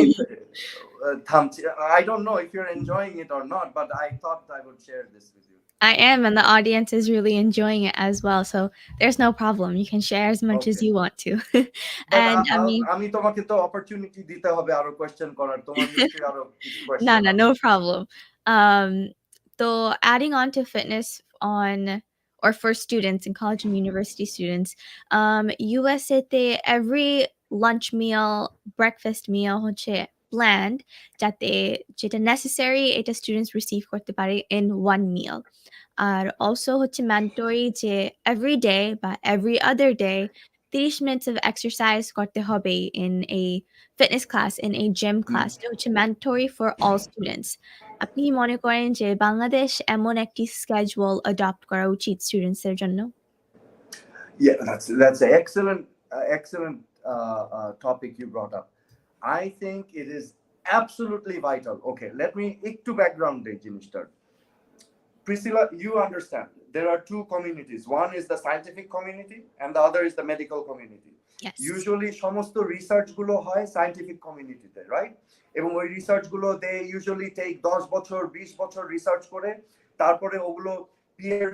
থামছি। I don't know if you're enjoying it or not, but I thought I would share this with you. I am, and the audience is really enjoying it as well. So there's no problem. You can share as much as Okay. you want to. But And I mean, আমি তোমাকে তো opportunity দিতে হবে আরো question করার, তোমার নিশ্চয়ই আরো কিছু no, কোশ্চেন আছে। no problem. So adding on to fitness or for students and college and university students, USA every lunch meal, breakfast meal হচ্ছে প্ল্যান্ড যাতে যেটা নেসেসারি এটা স্টুডেন্টস রিসিভ করতে পারে ইন ওয়ান মিল। আর অলসো হচ্ছে mandatory যে এভরি ডে বা every other day 30 minutes of exercise করতে হবে in a fitness class, in a gym class. এটা হচ্ছে ম্যান্ডেটরি ফর অল স্টুডেন্টস। আপনি কি মনে করেন যে বাংলাদেশ এমন একটি স্কেজুয়াল অ্যাডপ্ট করা উচিত স্টুডেন্টসদের জন্য? Yeah, that's an excellent topic you brought up. I think it is absolutely vital. Okay, let me একটু background দেই জিনিসটার। Priscilla, you understand there are two communities. One is the scientific community and the other is the medical community. Yes. Usually সমস্ত research গুলো হয় scientific কমিউনিটিতে, right? এবং ওই research গুলো দে ইউজুয়ালি টেক 10 বছর 20 বছর রিসার্চ করে তারপরে ওগুলো পিয়ার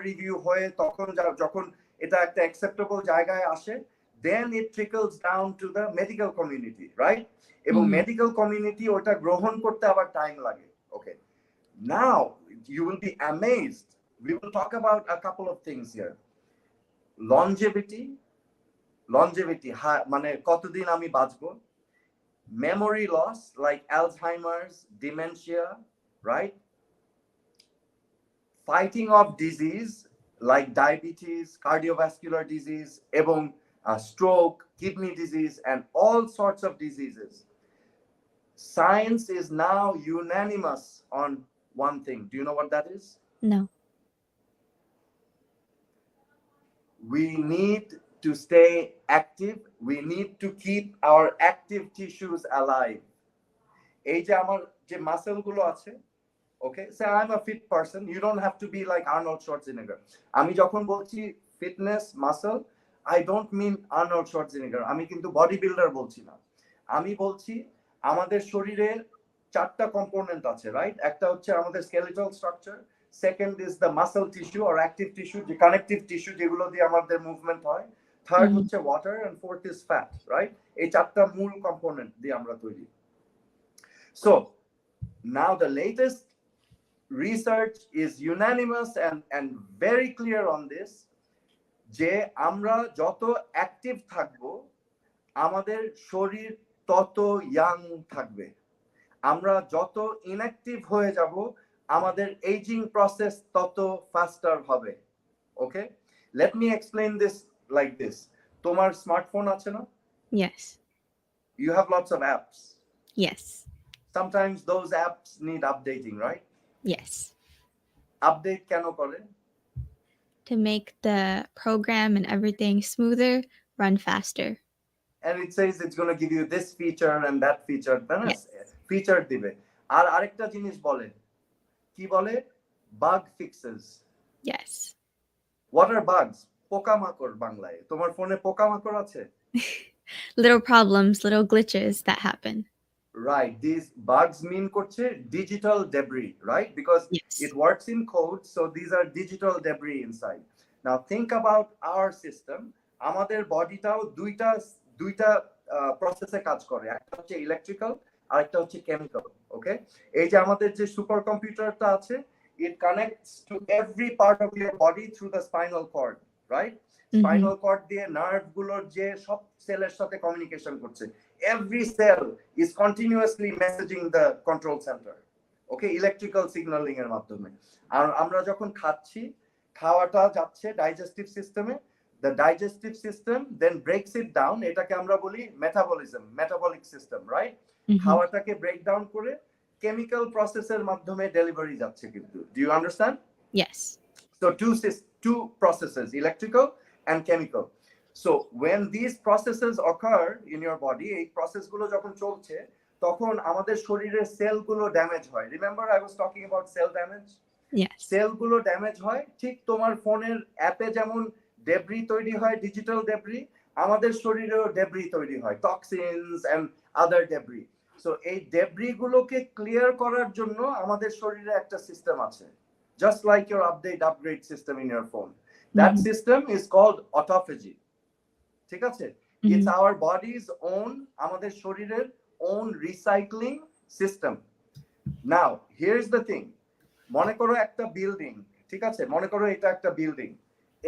রিভিউ হয়ে তখন যখন এটা একটা অ্যাকসেপ্টেবল জায়গায় আসে, then it trickles down to the medical community, right? এবং মেডিকেল কমিউনিটি ওটা গ্রহণ করতে আবার টাইম লাগে। ওকে, now you will be amazed. We will talk about a couple of things here. Longevity, মানে কতদিন আমি বাঁচবো, memory loss like Alzheimer's, dementia, right? Fighting off disease like diabetes, cardiovascular disease, এবং stroke, kidney disease, and all sorts of diseases. Science is now unanimous on one thing. Do you know what that is? No. We need to stay active. We need to keep our active tissues alive. এই যে আমার যে muscle গুলো আছে, okay, say I'm a fit person, you don't have to be like Arnold Schwarzenegger. আমি যখন বলছি fitness muscle, I don't mean Arnold Schwarzenegger. আমি কিন্তু বডি বিল্ডার বলছি না। আমি বলছি আমাদের শরীরের চারটা কম্পোনেন্ট আছে, রাইট? একটা হচ্ছে আমাদের skeletal structure, second is the muscle tissue or active tissue, যে কানেকটিভ টিস্যু যেগুলো দিয়ে আমাদের মুভমেন্ট হয়, থার্ড হচ্ছে water, and fourth is fat, right? এই চারটা মূল কম্পোনেন্ট দিয়ে আমরা তৈরি। So now the latest research is unanimous and very clear on this, যে আমরা যত অ্যাক্টিভ থাকবো আমাদের শরীর তত ইয়াং থাকবে। আমরা যত ইনঅ্যাক্টিভ হয়ে যাব আমাদের এজিং প্রসেস তত ফাস্টার হবে। Okay, let me explain this like this. তোমার স্মার্টফোন আছে না? Yes. You have lots of apps. Yes. Sometimes those apps need updating, right? Yes. Update কেন করে? To make the program and everything smoother, run faster. And it says it's going to give you this feature and that feature. Yes. Feature দিবে। আর আরেকটা জিনিস বলে, কি বলে? Bug fixes. Yes. What are bugs? পোকামাকড় বাংলায়। তোমার ফোনে পোকামাকড় আছে? Little problems, little glitches that happen. Right, these bugs mean করছে digital debris, right? Because Yes. it works in code, so these are digital debris inside. Now think about our system. আমাদের বডিটাও দুইটা প্রসেসে কাজ করে, একটা হচ্ছে ইলেকট্রিক্যাল আর একটা হচ্ছে কেমিক্যাল। ওকে, এই যে আমাদের যে সুপার কম্পিউটারটা আছে, it connects to every part of your body through the spinal cord, right? Spinal cord দিয়ে নার্ভ গুলোর যে সব সেলের সাথে কমিউনিকেশন করছে। Every cell is continuously messaging the control center, okay, electrical signaling এর মাধ্যমে। আর আমরা যখন খাচ্ছি, খাওয়াটা যাচ্ছে ডাইজেস্টিভ সিস্টেমে, the digestive system then breaks it down, এটাকে আমরা বলি metabolic system, right? খাওয়াটাকে ব্রেক ডাউন করে কেমিক্যাল প্রসেসের মাধ্যমে ডেলিভারি যাচ্ছে কিন্তু। Do you understand? Yes. So two processes, electrical and chemical. So when these processes occur in your body, এই প্রসেস গুলো যখন চলছে তখন আমাদের শরীরের সেল গুলো ড্যামেজ হয়। Remember I was talking about cell damage? Yes. Cell গুলো ড্যামেজ হয়, ঠিক তোমার ফোনের অ্যাপে যেমন ডেব্রি তৈরি হয়, ডিজিটাল ডেব্রি, আমাদের শরীরেও ডেব্রি তৈরি হয়, toxins and other debris. So এই ডেব্রি গুলোকে ক্লিয়ার করার জন্য আমাদের শরীরে একটা সিস্টেম আছে, just like your upgrade system in your phone. That system is called autophagy. ঠিক আছে? It's our body's own, আমাদের শরীরের own recycling system. Now here's the thing, মনে করো একটা বিল্ডিং, ঠিক আছে, মনে করো এটা একটা বিল্ডিং,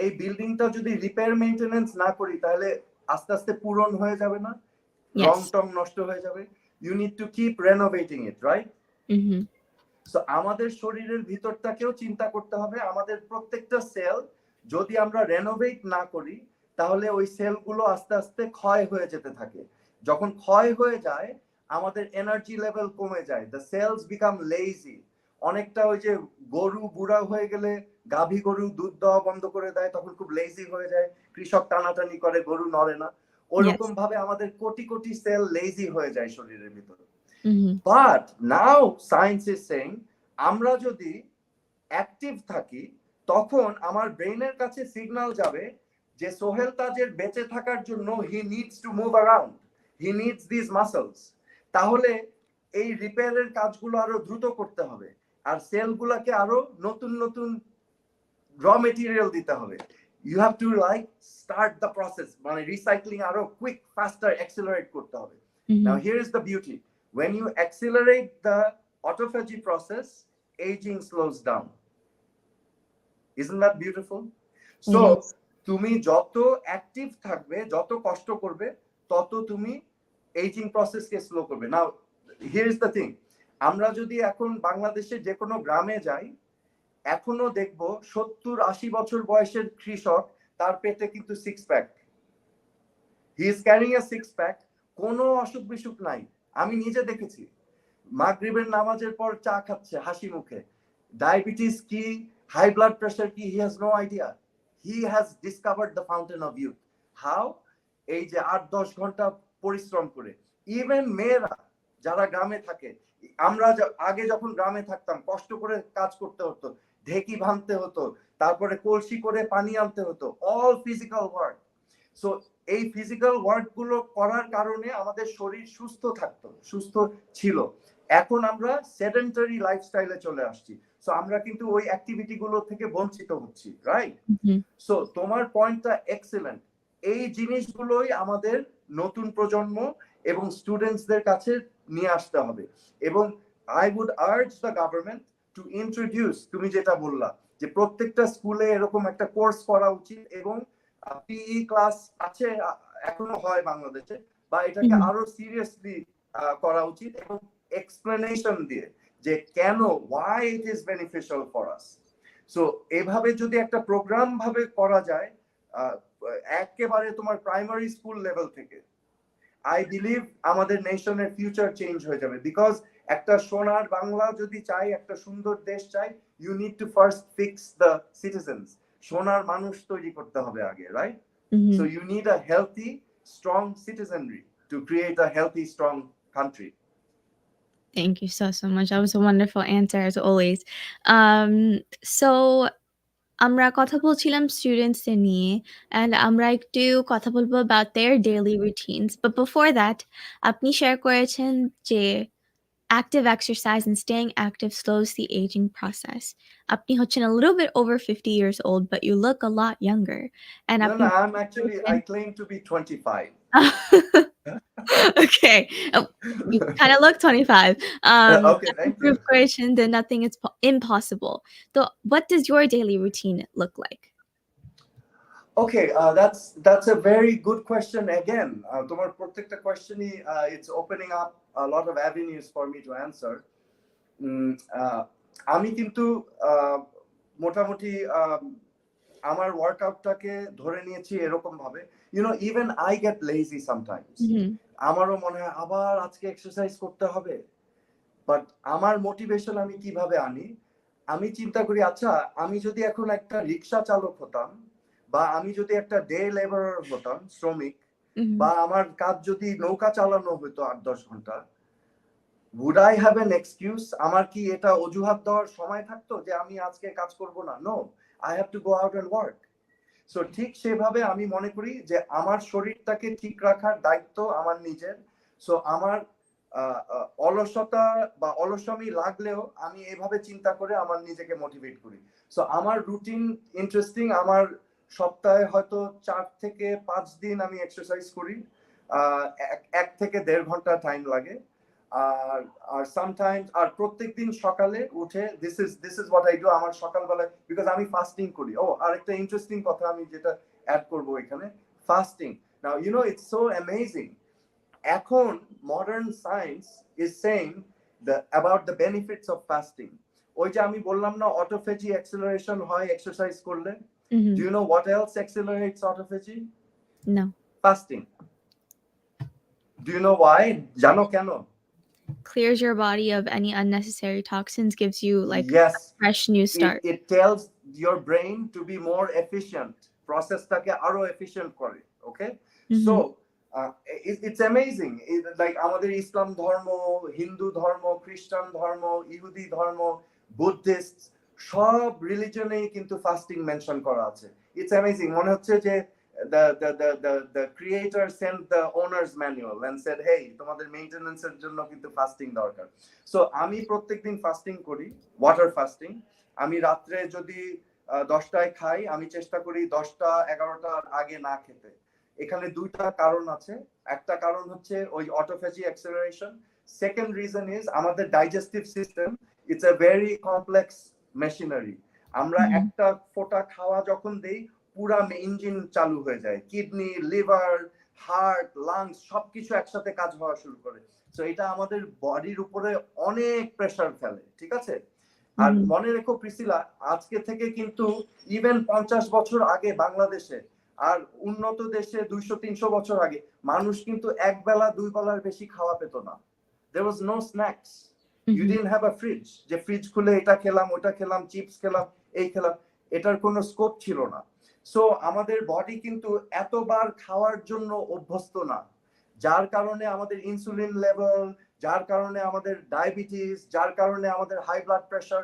এই বিল্ডিংটা যদি রিপেয়ার মেইনটেনেন্স না করি তাহলে আস্তে আস্তে পূরণ হয়ে যাবে না, রং Yes. টং নষ্ট হয়ে যাবে। You need to keep renovating it, right? Mm-hmm. So আমাদের শরীরের ভিতরটাকেও চিন্তা করতে হবে। আমাদের প্রত্যেকটা সেল যদি আমরা রেনোভেট না করি, তাহলে ওই সেলগুলো আস্তে আস্তে ক্ষয় হয়ে যেতে থাকে। যখন ক্ষয় হয়ে যায়, আমাদের এনার্জি লেভেল কমে যায়, দ্য সেলস বিকাম লেজি। অনেকটা ওই যে গরু বুড়া হয়ে গেলে গাভী গরু দুধ দেওয়া বন্ধ করে দেয়, তখন খুব লেজি হয়ে যায়, কৃষক টানাটানি করে, গরু নড়ে না। ওরকম Yes. ভাবে আমাদের কোটি কোটি সেল লেজি হয়ে যায় শরীরের ভিতরে। Mm-hmm. But now science is saying, আমরা যদি অ্যাক্টিভ থাকি, তখন আমার ব্রেইনের কাছে সিগন্যাল যাবে যে সোহেল তাজের বেঁচে থাকার জন্য হি needs to move around, he needs this muscles. তাহলে এই রিপেয়ারের কাজগুলো আরো দ্রুত করতে হবে, আর সেলগুলোকে আরো নতুন নতুন র মেটেরিয়াল দিতে হবে। You have to like start the process, মানে রিসাইক্লিং আরো কুইক, ফাস্টার, অ্যাক্সিলারেট করতে হবে। Mm-hmm. Now here is the beauty, when you accelerate the autophagy process, aging slows down. Isn't that beautiful? It So is. তুমি যত active থাকবে, যত কষ্ট করবে, তত তুমি এইজিং প্রসেসকে স্লো করবে। নাও হিয়ার ইজ দ্য থিং, আমরা যদি এখন বাংলাদেশে যে কোনো গ্রামে যাই, এখনো দেখবো 70-80 বছর বয়সের কৃষক, তার পেটে কিন্তু six pack, he is carrying a six pack, কোনো অসুখ বিসুখ নাই। আমি নিজে দেখেছি, মাগরিবের নামাজের পর চা খাচ্ছে হাসি মুখে। ডায়াবেটিস কি, হাই ব্লাড প্রেশার কি, he has no idea. He has discovered the fountain of youth. How? এই যে 8-10 ঘন্টা পরিশ্রম করে। ইভেন মেয়েরা যারা গ্রামে থাকে, আমরা আগে যখন গ্রামে থাকতাম, কষ্ট করে কাজ করতে হতো, ঢেকি ভাঙতে হতো, তারপরে কলসি করে পানি আনতে হতো, অল ফিজিক্যাল ওয়ার্ক। সো এই ফিজিক্যাল ওয়ার্ক গুলো করার কারণে আমাদের শরীর সুস্থ থাকতো, সুস্থ ছিল। এখন আমরা সেডেন্টারি লাইফস্টাইলে চলে আসছি, সো আমরা কিন্তু ওই অ্যাক্টিভিটি গুলো থেকে বঞ্চিত হচ্ছি, রাইট? Mm-hmm. সো তোমার পয়েন্টটা এক্সেলেন্ট। এই জিনিসগুলোই আমাদের নতুন প্রজন্ম এবং স্টুডেন্টসদের কাছে নিয়ে আসতে হবে। এবং I would urge the government to introduce, তুমি যেটা বললা যে প্রত্যেকটা স্কুলে এরকম একটা কোর্স করা উচিত, এবং পিই ক্লাস আছে, এখনো হয় বাংলাদেশে, বা এটাকে Mm-hmm. আরো সিরিয়াসলি করা উচিত, এবং এক্সপ্লেনেশন দিয়ে যে কেন, why it is beneficial for us. So এভাবে যদি একটা প্রোগ্রাম ভাবে করা যায়, একেবারে তোমার প্রাইমারি স্কুল লেভেল থেকে, আই বিলিভ আমাদের নেশনের ফিউচার চেঞ্জ হয়ে যাবে। বিকজ একটা সোনার বাংলা যদি চাই, একটা সুন্দর দেশ চাই, you need to first fix the citizens. সোনার মানুষ তৈরি করতে হবে আগে, right? Mm-hmm. So you need a healthy, strong citizenry to create a healthy, strong country. Thank you so much. That was a wonderful answer as always. So আমরা কথা বলছিলাম স্টুডেন্টসদের নিয়ে, and আমরা একটু কথা বলবো about their daily routines. But before that, আপনি share করেছেন যে active exercise and staying active slows the aging process. আপনি হচ্ছেন a little bit over 50 years old, but you look a lot younger. And No, আপনি no, I'm actually, I claim to be 25. Okay. You kind of look 25. Okay, আপনি thank you. prove করেছেন that nothing is impossible. So what does your daily routine look like? Okay, that's a very good question again. তোমার প্রত্যেকটা কোয়েশ্চেনই it's opening up a lot of avenues for me to answer. আমি কিন্তু মোটামুটি আমার ওয়ার্কআউটটাকে ধরে নিয়েছি এরকম ভাবে, you know, even I get lazy sometimes. Mhm. আমারও মনে হয় আবার আজকে এক্সারসাইজ করতে হবে, বাট আমার মোটিভেশন আমি কিভাবে আনি, আমি চিন্তা করি, আচ্ছা আমি যদি এখন একটা রিক্সা চালক হতাম, বা আমি যদি একটা ডে লেবারার হতাম, শ্রমিক, Mhm. বা আমার কাজ যদি নৌকা চালানো হতো 8-10 ঘন্টা, would I have an excuse? আমার কি এটা অজুহাত দেওয়ার সময় থাকতো যে আমি আজকে কাজ করব না? No, I have to go out and work. So ঠিক সেভাবে আমি মনে করি যে আমার শরীরটাকে ঠিক রাখার দায়িত্ব আমার নিজের। সো আমার অলসতা বা অলসমি লাগলেও আমি এভাবে চিন্তা করে আমার নিজেকে মোটিভেট করি। সো আমার রুটিন ইন্টারেস্টিং। আমার সপ্তাহে হয়তো 4 থেকে 5 দিন আমি এক্সারসাইজ করি, 1 থেকে 1.5 ঘন্টা টাইম লাগে। আর সামটাইমস, আর প্রত্যেকদিন সকালে উঠে this is what I do. আমার সকালবেলায়, বিকজ আমি ফাস্টিং করি। ও, আরেকটা ইন্টারেস্টিং কথা আমি যেটা অ্যাড করব এখানে, fasting. Now, you know, it's so amazing. এখন modern science is saying about the benefits of fasting. ওই যে আমি বললাম না autophagy acceleration হয় exercise করলে. Do you know what else accelerates autophagy? No. Fasting. Do you know why? জানো কেন? Clears your body of any unnecessary toxins, gives you like Yes, a fresh new start. It tells your brain to be more efficient. Processটাকে আরো efficient করে. Okay? So it's amazing. Like আমাদের ইসলাম ধর্ম, হিন্দু ধর্ম, খ্রিস্টান ধর্ম, ইহুদি ধর্ম, বুদ্ধিস্ট সব রিলিজনেই কিন্তু ফাস্টিং মেনশন করা আছে। It's amazing. মনে হচ্ছে যে the creator sent the owner's manual and said, hey, তোমাদের মেইনটেনেন্স এর জন্য কিন্তু ফাস্টিং দরকার। সো আমি প্রত্যেকদিন ফাস্টিং করি, ওয়াটার ফাস্টিং। আমি রাত্রে যদি 10টায় খাই, আমি চেষ্টা করি 10টা 11টার আগে না খেতে। এখানে দুইটা কারণ আছে। একটা কারণ হচ্ছে ওই autophagy acceleration. Second reason is আমাদের digestive system it's a very complex machinery. আমরা একটা ফোঁটা খাওয়া যখন দেই পুরা ইঞ্জিন চালু হয়ে যায়, কিডনি, লিভার, হার্ট, লাংস সবকিছু একসাথে কাজ হওয়া শুরু করে। সো এটা আমাদের বডির উপরে অনেক প্রেসার ফেলে, ঠিক আছে? আর মনে রেখো প্রিসিলা, আজকে থেকে কিন্তু ইভেন 50 বছর আগে বাংলাদেশে আর উন্নত দেশে 200-300 বছর আগে মানুষ কিন্তু এক বেলা দুই বেলার বেশি খাওয়া পেত না। There was no snacks. You didn't have a fridge যে ফ্রিজ খুলে এটা খেলাম, ওটা খেলাম, চিপস খেলাম, এই খেলাম, এটার কোনো স্কোপ ছিল না। সো আমাদের বডি কিন্তু এতবার খাওয়ার জন্য অভ্যস্ত না, যার কারণে আমাদের ইনসুলিন লেভেল, যার কারণে আমাদের ডায়াবেটিস, যার কারণে আমাদের high blood pressure,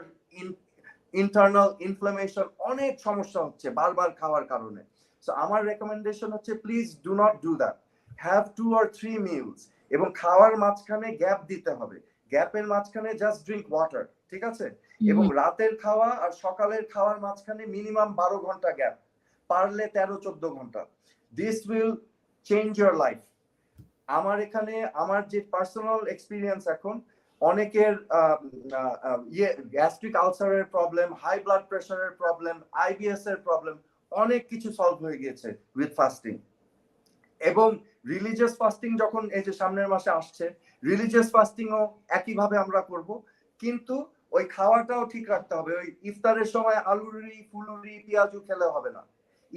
internal inflammation, অনেক সমস্যা হচ্ছে বারবার খাওয়ার কারণে। সো আমার রেকমেন্ডেশন হচ্ছে please do not do that. Have 2 or 3 meals এবং খাওয়ার মাঝখানে গ্যাপ দিতে হবে। গ্যাপের মাঝখানে জাস্ট ড্রিঙ্ক ওয়াটার, ঠিক আছে? এবং রাতের খাওয়া আর সকালের খাওয়ার মাঝখানে মিনিমাম 12 ঘন্টা গ্যাপ, পারলে 13-14 ঘন্টা। This will change your life. আমার এখানে আমার যে পার্সোনাল এক্সপিরিয়েন্স, এখন অনেকের গ্যাস্ট্রিক আলসারের প্রবলেম, হাই ব্লাড প্রেশারের প্রবলেম, আইবিএস এর প্রবলেম, অনেক কিছু সলভ হয়ে গিয়েছে উইথ ফাস্টিং। এবং রিলিজিয়াস ফাস্টিং যখন এই যে সামনের মাসে আসছে, রিলিজিয়াস ফাস্টিংও একইভাবে আমরা করব, কিন্তু ওই খাওয়াটাও ঠিক রাখতে হবে। ওই ইফতারের সময় আলুরি ফুলুরি পেঁয়াজু খেলে হবে না।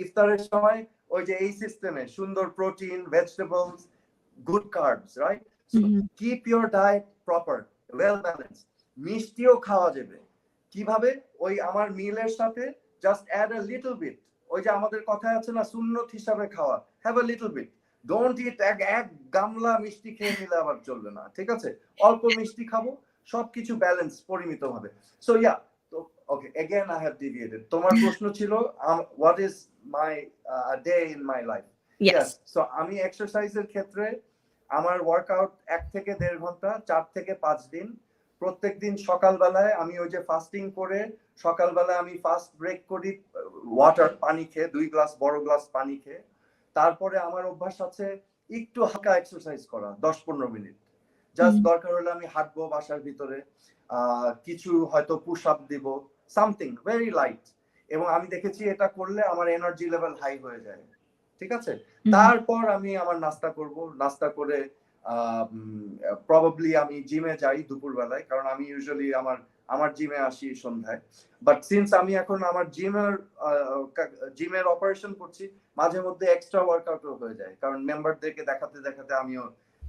ইফতারের সময় ওই যে এই সিস্টেমে সুন্দর protein, vegetables, good carbs, right? So keep your diet proper, well balanced. মিষ্টিও খাওয়া যাবে। কিভাবে? ওই আমার মিলের সাথে just add a little bit. ওই যে আমাদের কথায় আছে না, সুন্নত হিসাবে খাওয়া, have a little bit. Don't eat এক গামলা মিষ্টি খেয়ে নিলে আবার চলবে না, ঠিক আছে? অল্প মিষ্টি খাবো, সবকিছু ব্যালেন্স পরিমিত হবে। সো ইয়া, তো ওকে, again I have deviated. তোমার প্রশ্ন ছিল what is my day in my life? Yes. So আমি এক্সারসাইজের ক্ষেত্রে আমার ওয়ার্কআউট 1 থেকে 1.5 ঘন্টা 4 থেকে 5 দিন। প্রত্যেকদিন সকালবেলায় আমি ওই যে ফাস্টিং করে সকালবেলায় আমি ফাস্ট ব্রেক করি, ওয়াটার, পানি খেয়ে, 2 গ্লাস বড় গ্লাস পানি খেয়ে। তারপরে আমার অভ্যাস আছে একটু হালকা এক্সারসাইজ করা 10-15 মিনিট। জাস্ট দরকার হলে আমি হাঁটবো বাসার ভিতরে, কিছু হয়তো পুশ আপ দিব, সামথিং ভেরি লাইট। এবং আমি দেখেছি এটা করলে আমার এনার্জি লেভেল হাই হয়ে যায়, ঠিক আছে? তারপর আমি আমার নাস্তা করব, নাস্তা করে প্রবাবলি আমি জিমে যাই দুপুর বেলায়, কারণ আমি ইউজুয়ালি আমার জিমে আসি সন্ধ্যায়। বাট সিন্স আমি এখন আমার জিমের অপারেশন করছি, মাঝে মধ্যে এক্সট্রা ওয়ার্কআউটও হয়ে যায়, কারণ মেম্বারদেরকে দেখাতে দেখাতে আমিও,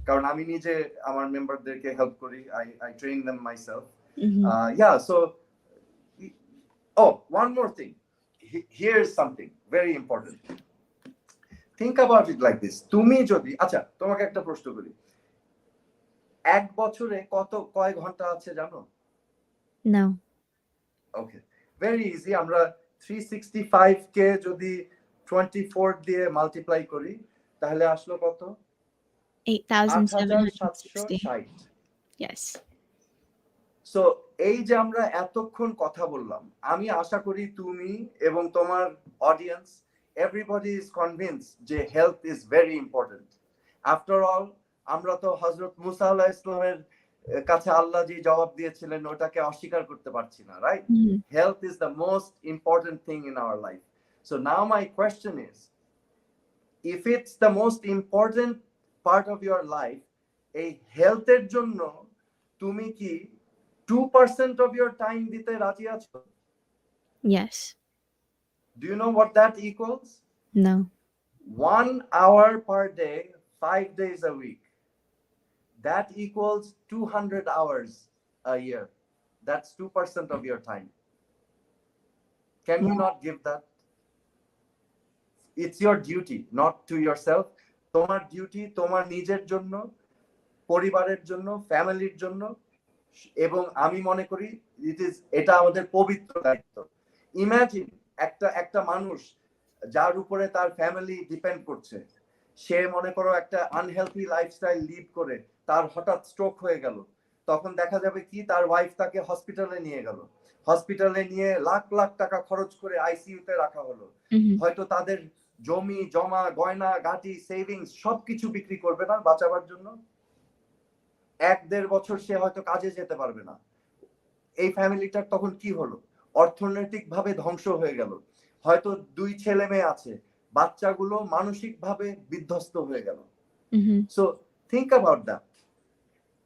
কারণ আমি নিজে আমার মেম্বারদেরকে হেল্প করি, I train them myself. Yeah, so one more thing. Here's something very important. Think about it like this. তুমি যদি, আচ্ছা তোমাকে একটা প্রশ্ন করি, এক বছরে কয় ঘন্টা আছে জানো? No. ওকে, ভেরি ইজি। আমরা 365 কে যদি 24 দিয়ে মাল্টিপ্লাই করি তাহলে আসলো কত? 8,760. Yes. সো এই যে আমরা এতক্ষণ কথা বললাম, আমি আশা করি তুমি এবং তোমার অডিয়েন্স, everybody is convinced যে health is very important. After all, আমরা তো হযরত মুসা আলাইহিস সালামের কাছে আল্লাহ যে জবাব দিয়েছিলেন ওটাকে অস্বীকার করতে পারছি না, right? Health is the most important thing in our life. So now my question is, if it's the most important part of your life, এই হেলথের জন্য তুমি কি 2% of your time দিতে রাজি আছো? Yes. Do you know what that equals? No. 1 hour per day, 5 days a week. That equals 200 hours a year. That's 2% of your time. Can you not give that? It's your duty, not to yourself. তোমার duty তোমার নিজের জন্য, পরিবারের জন্য, ফ্যামিলির জন্য, এবং আমি মনে করি এটা আমাদের পবিত্র দায়িত্ব। ইমাজিন একটা মানুষ যার উপরে তার ফ্যামিলি ডিপেন্ড করছে, সে মনে করো একটা আনহেলথি লাইফস্টাইল লিড করে তার হঠাৎ স্ট্রোক হয়ে গেল, তখন দেখা যাবে কি তার ওয়াইফ তাকে হসপিটালে নিয়ে গেল, হসপিটালে নিয়ে লাখ লাখ টাকা খরচ করে আইসিইউতে রাখা হলো, হয়তো তাদের জমি জমা গয়না গাটি সেভিংস সবকিছু বিক্রি করবে না বাঁচাবার জন্য, 1-1.5 বছর সে হয়তো কাজে যেতে পারবে না। এই ফ্যামিলিটার তখন কি হলো? অর্থনৈতিক ভাবে ধ্বংস হয়ে গেল, হয়তো 2 ছেলে মেয়ে আছে, বাচ্চাগুলো মানসিক ভাবে বিধ্বস্ত হয়ে গেল। So think about that.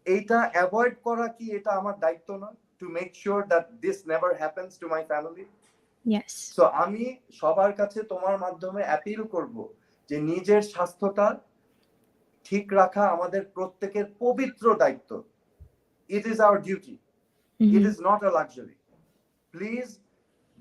এইটা অ্যাভয়েড করা কি এটা আমার দায়িত্ব না? To make sure that this never happens to my family. Yes. So আমি সবার কাছে তোমার মাধ্যমে অ্যাপিল করব যে নিজের স্বাস্থ্যটা ঠিক রাখা আমাদের প্রত্যেকের পবিত্র দায়িত্ব। It is our duty. It is not a luxury. Please,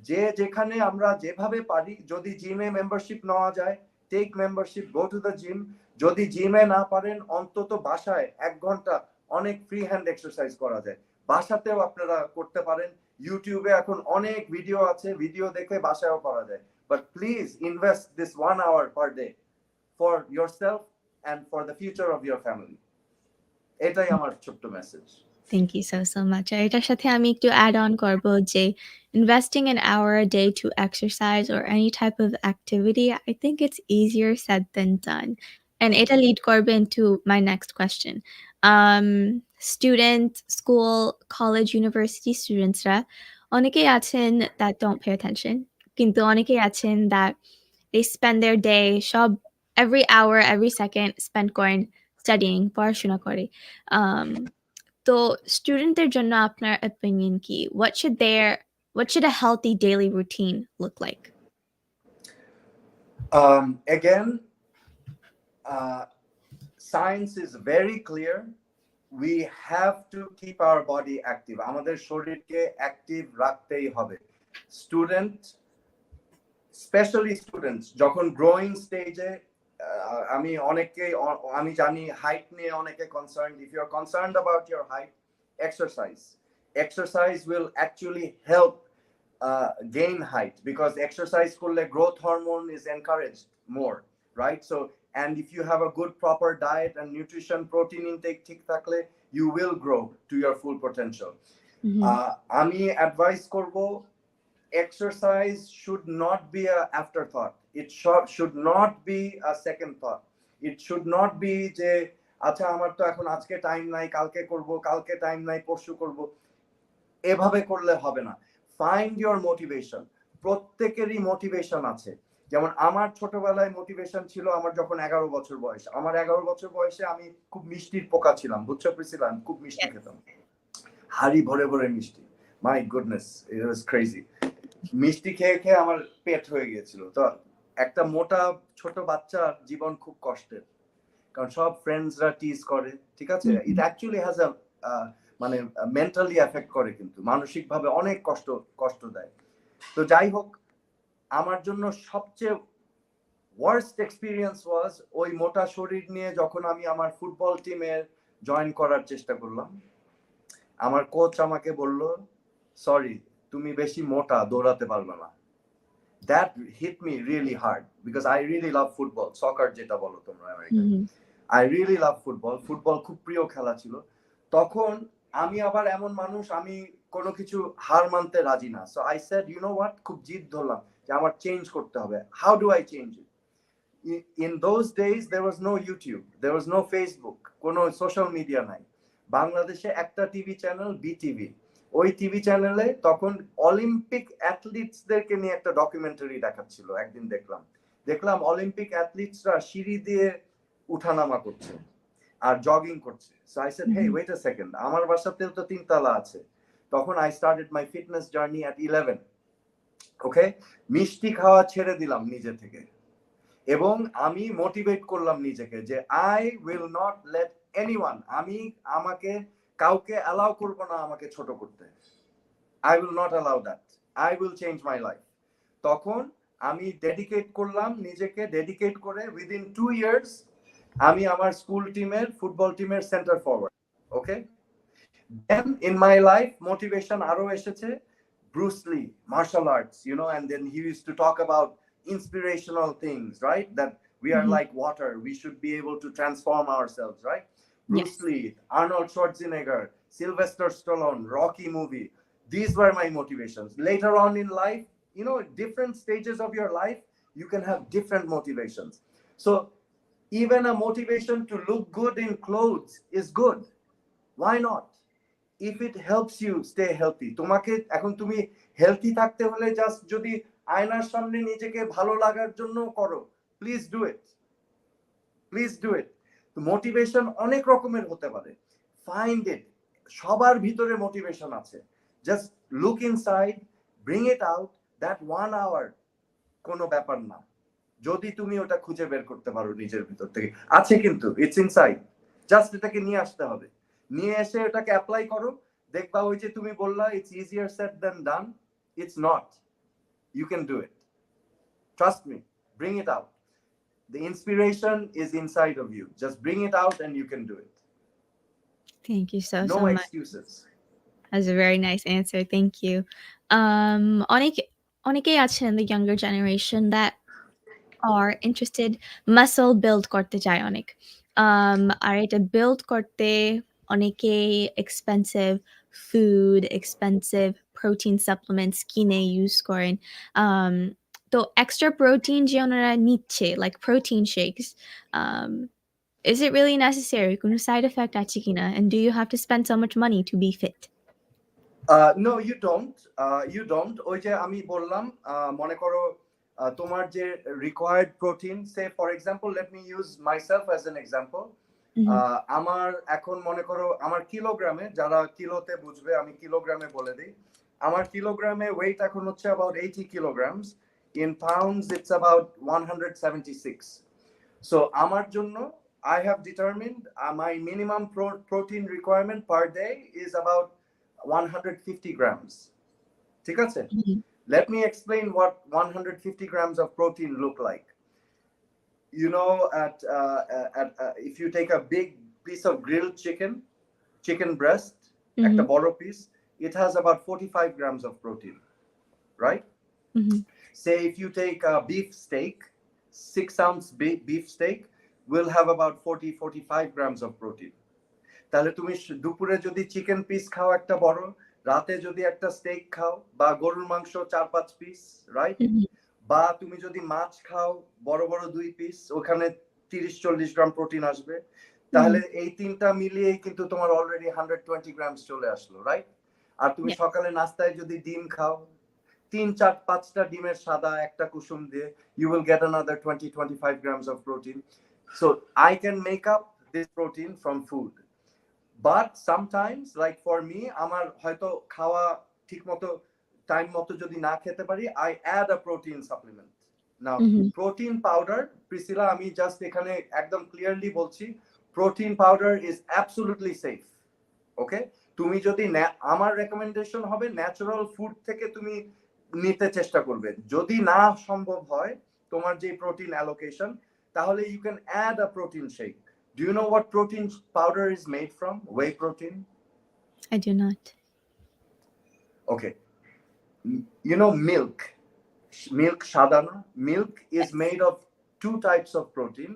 যে যেখানে আমরা যেভাবে পারি, যদি জিমে মেম্বারশিপ নেওয়া যায়, take membership, go to the gym. যদি জিমে না পারেন, অন্তত বাসায় 1 ঘন্টা অনেক ফ্রি হ্যান্ড এক্সারসাইজ করা যায়, বাসাতেও আপনারা করতে পারেন। ইউটিউবে এখন অনেক ভিডিও আছে, ভিডিও দেখে বাসায়ও করা যায়। But please invest this 1 hour per day for yourself and for the future of your family. এটাই আমার ছোট্ট message. Thank you so much. আর এটার সাথে আমি একটু add on করব যে investing an hour a day to exercise or any type of activity, I think it's easier said than done. And এটা lead করবে into my next question. Student, school, college, university students রা অনেকেই আছেন that don't pay attention. কিন্তু অনেকেই আছেন that they spend their day every hour, every second spent করেন studying, পড়াশোনা করে। তো স্টুডেন্টদের জন্য আপনার opinion কি? What should a healthy daily routine look like? Again, science is very clear. We have to keep our body active. আমাদের শরীরকে অ্যাক্টিভ রাখতেই হবে। স্টুডেন্ট, স্পেশালি স্টুডেন্টস যখন গ্রোয়িং স্টেজে, আমি জানি হাইট নিয়ে অনেকে concern. If you are concerned about your height, exercise will actually help gain height, because exercise করলে growth hormone is encouraged more, right? So, and if you have a good proper diet and nutrition, protein intake ঠিক থাকলে, you will grow to your full potential. আমি advice করব, exercise should not be a afterthought. It should not be a second thought. It should not be যে আচ্ছা আমার তো এখন আজকে টাইম নাই, কালকে করব, কালকে টাইম নাই, পরশু করব। এভাবে করলে হবে না। Find your motivation. প্রত্যেকেরই মোটিভেশন আছে। যেমন আমার ছোটবেলায় মোটিভেশন ছিল, আমার যখন 11 বছর বয়স, আমার 11 বছর বয়সে আমি খুব মিষ্টির পোকা ছিলাম, বুঝছো প্রিসিলা? আমি খুব মিষ্টি খেতাম, হাড়ি ভরে ভরে মিষ্টি। My goodness, it was crazy. মিষ্টি খেয়ে খেয়ে আমার পেট হয়ে গিয়েছিল। তো একটা মোটা ছোট বাচ্চার জীবন খুব কষ্টের, কারণ সব ফ্রেন্ডসরা টিজ করে, ঠিক আছে? ইট অ্যাকচুয়ালি হ্যাজ মানে মেন্টালি এফেক্ট করে, কিন্তু মানসিকভাবে অনেক কষ্ট দেয়। তো যাই হোক, আমার জন্য সবচেয়ে ওয়ার্স্ট এক্সপিরিয়েন্স ওয়াজ ওই মোটা শরীর নিয়ে যখন আমি আমার ফুটবল টিমে জয়েন করার চেষ্টা করলাম। আমার কোচ আমাকে বলল, সরি, তুমি বেশি মোটা, দৌড়াতে পারবে না। That hit me really hard because I really love football, soccer যেটা বলো তোমরা আমেরিকায়। I really love football. Football খুব প্রিয় খেলা ছিল। তখন আমি আবার এমন মানুষ, আমি কোনো কিছু হার মানতে রাজি না। So I said, you know what, খুব জিদ ধরলাম যে আমার চেঞ্জ করতে হবে। How do I change it? In those days there was no YouTube, there was no Facebook, কোনো সোশ্যাল মিডিয়া নাই। বাংলাদেশে একটা টিভি চ্যানেল, বিটিভি। ওই টিভি চ্যানেলে তখন অলিম্পিক অ্যাথলিটসদেরকে নিয়ে একটা ডকুমেন্টারি দেখাচ্ছিল, একদিন দেখলাম। দেখলাম অলিম্পিক অ্যাথলিটসরা সিঁড়ি দিয়ে উঠানামা করছে আর জগিং করছে। So I said, hey, wait a second, আমার বাসাতেও তো 3 তলা আছে। তখন I started my fitness journey at 11. ওকে, মিষ্টি খাওয়া ছেড়ে দিলাম নিজে থেকে এবং আমি মোটিভেট করলাম নিজেকে যে I will not late anyone, আমি আমাকে কাউকে অ্যালাউ করব না আমাকে ছোট করতে। I will not allow that. I will change my life. তখন আমি ডেডিকেট করলাম নিজেকে, ডেডিকেট করে উইদিন 2 ইয়ার্স আমি আমার স্কুল টিমের ফুটবল টিমের centre forward. Okay, then in my life motivation আরো এসেছে। Bruce Lee, martial arts, you know, and then he used to talk about inspirational things, right? That we are like water, we should be able to transform ourselves, right? Bruce Yes. Lee, Arnold Schwarzenegger, Sylvester Stallone, Rocky movie. These were my motivations. Later on in life, you know, different stages of your life, you can have different motivations. So even a motivation to look good in clothes is good. Why not? If it helps you stay healthy, তোমাকে এখন তুমি healthy থাকতে হলে just যদি আয়নার সামনে নিজেকে ভালো লাগার জন্য করো, please do it, please do it. Motivation অনেক রকমের হতে পারে, ফাইন্ড ইট। সবার ভিতরে মোটিভেশন আছে, just look inside, bring it out. That 1 hour কোনো ব্যাপার না, যদি তুমি ওটা খুঁজে বের করতে পারো নিজের ভিতর থেকে। আছে কিন্তু, ইটস ইনসাইড, জাস্ট এটাকে নিয়ে আসতে হবে। নিয়ে এসে এটাকে অ্যাপ্লাই করো, দেখবা ওই যে তুমি বললা it's easier said than done, it's not. You can do it, trust me, bring it out. The inspiration is inside of you, just bring it out and you can do it. Thank you so No much. excuses. That's a very nice answer. Thank you. অনেকেই আছেন in the younger generation that are interested muscle build করতে চায় অনেক। আর এটা build করতে অনেকেই expensive food, expensive protein supplements কিনে use করেন। তো extra protein যে ওনারা নিচ্ছে like protein shakes, um, is it really necessary? কোনো side effect আছে কিনা? And do you have to spend so much money to be fit? No, you don't. You don't. ওই যে আমি বললাম, মনে করো তোমার যে required protein, say for example, let me use myself as an example. আমার এখন মনে করো আমার কিলোগ্রামে, যারা কিলোতে বুঝবে আমি কিলোগ্রামে বলে দিই, আমার কিলোগ্রামে ওয়েট এখন হচ্ছে about 80 kilograms. In pounds it's about 176. So আমার জন্য I have determined my minimum protein requirement per day is about 150 grams. ঠিক আছে? Let me explain what 150 grams of protein look like. You know, if you take a big piece of grilled chicken breast, একটা বড় piece, it has about 45 grams of protein, right? Say if you take a beef steak, 6-ounce beef steak will have about 45 grams of protein. তাহলে তুমি দুপুরে যদি chicken piece খাও একটা বড়, রাতে যদি একটা স্টেক খাও বা গরুর মাংস 4-5 পিস, রাইট? বা তুমি যদি মাছ খাও বড় বড় 2 পিস, ওখানে 30-40 গ্রাম প্রোটিন আসবে। তাহলে এই তিনটা মিলিয়েই কিন্তু তোমার অলরেডি 120 গ্রামস চলে আসলো, রাইট? আর তুমি সকালে নাস্তায় যদি ডিম খাও, 3-4-5টা ডিমের সাদা একটা কুসুম দিয়ে, you will get another 20-25 grams of protein. So I can make up this protein from food. But sometimes, like for me, আমার হয়তো খাওয়া ঠিকমতো টাইম মতো যদি না খেতে পারি, I add a protein supplement. Now, protein powder, Priscilla, আমি জাস্ট এখানে একদম ক্লিয়ারলি বলছি, protein powder is absolutely safe. Okay? তুমি যদি আমার রেকমেন্ডেশন হবে ন্যাচারাল ফুড থেকে তুমি নিতে চেষ্টা করবে। যদি না সম্ভব হয় তোমার যে প্রোটিন অ্যালোকেশন, তাহলে you can add a protein shake. Do you know what protein powder is made from? Whey protein? I do not. Okay. You know milk. Milk shadana. Milk is made of 2 types of protein.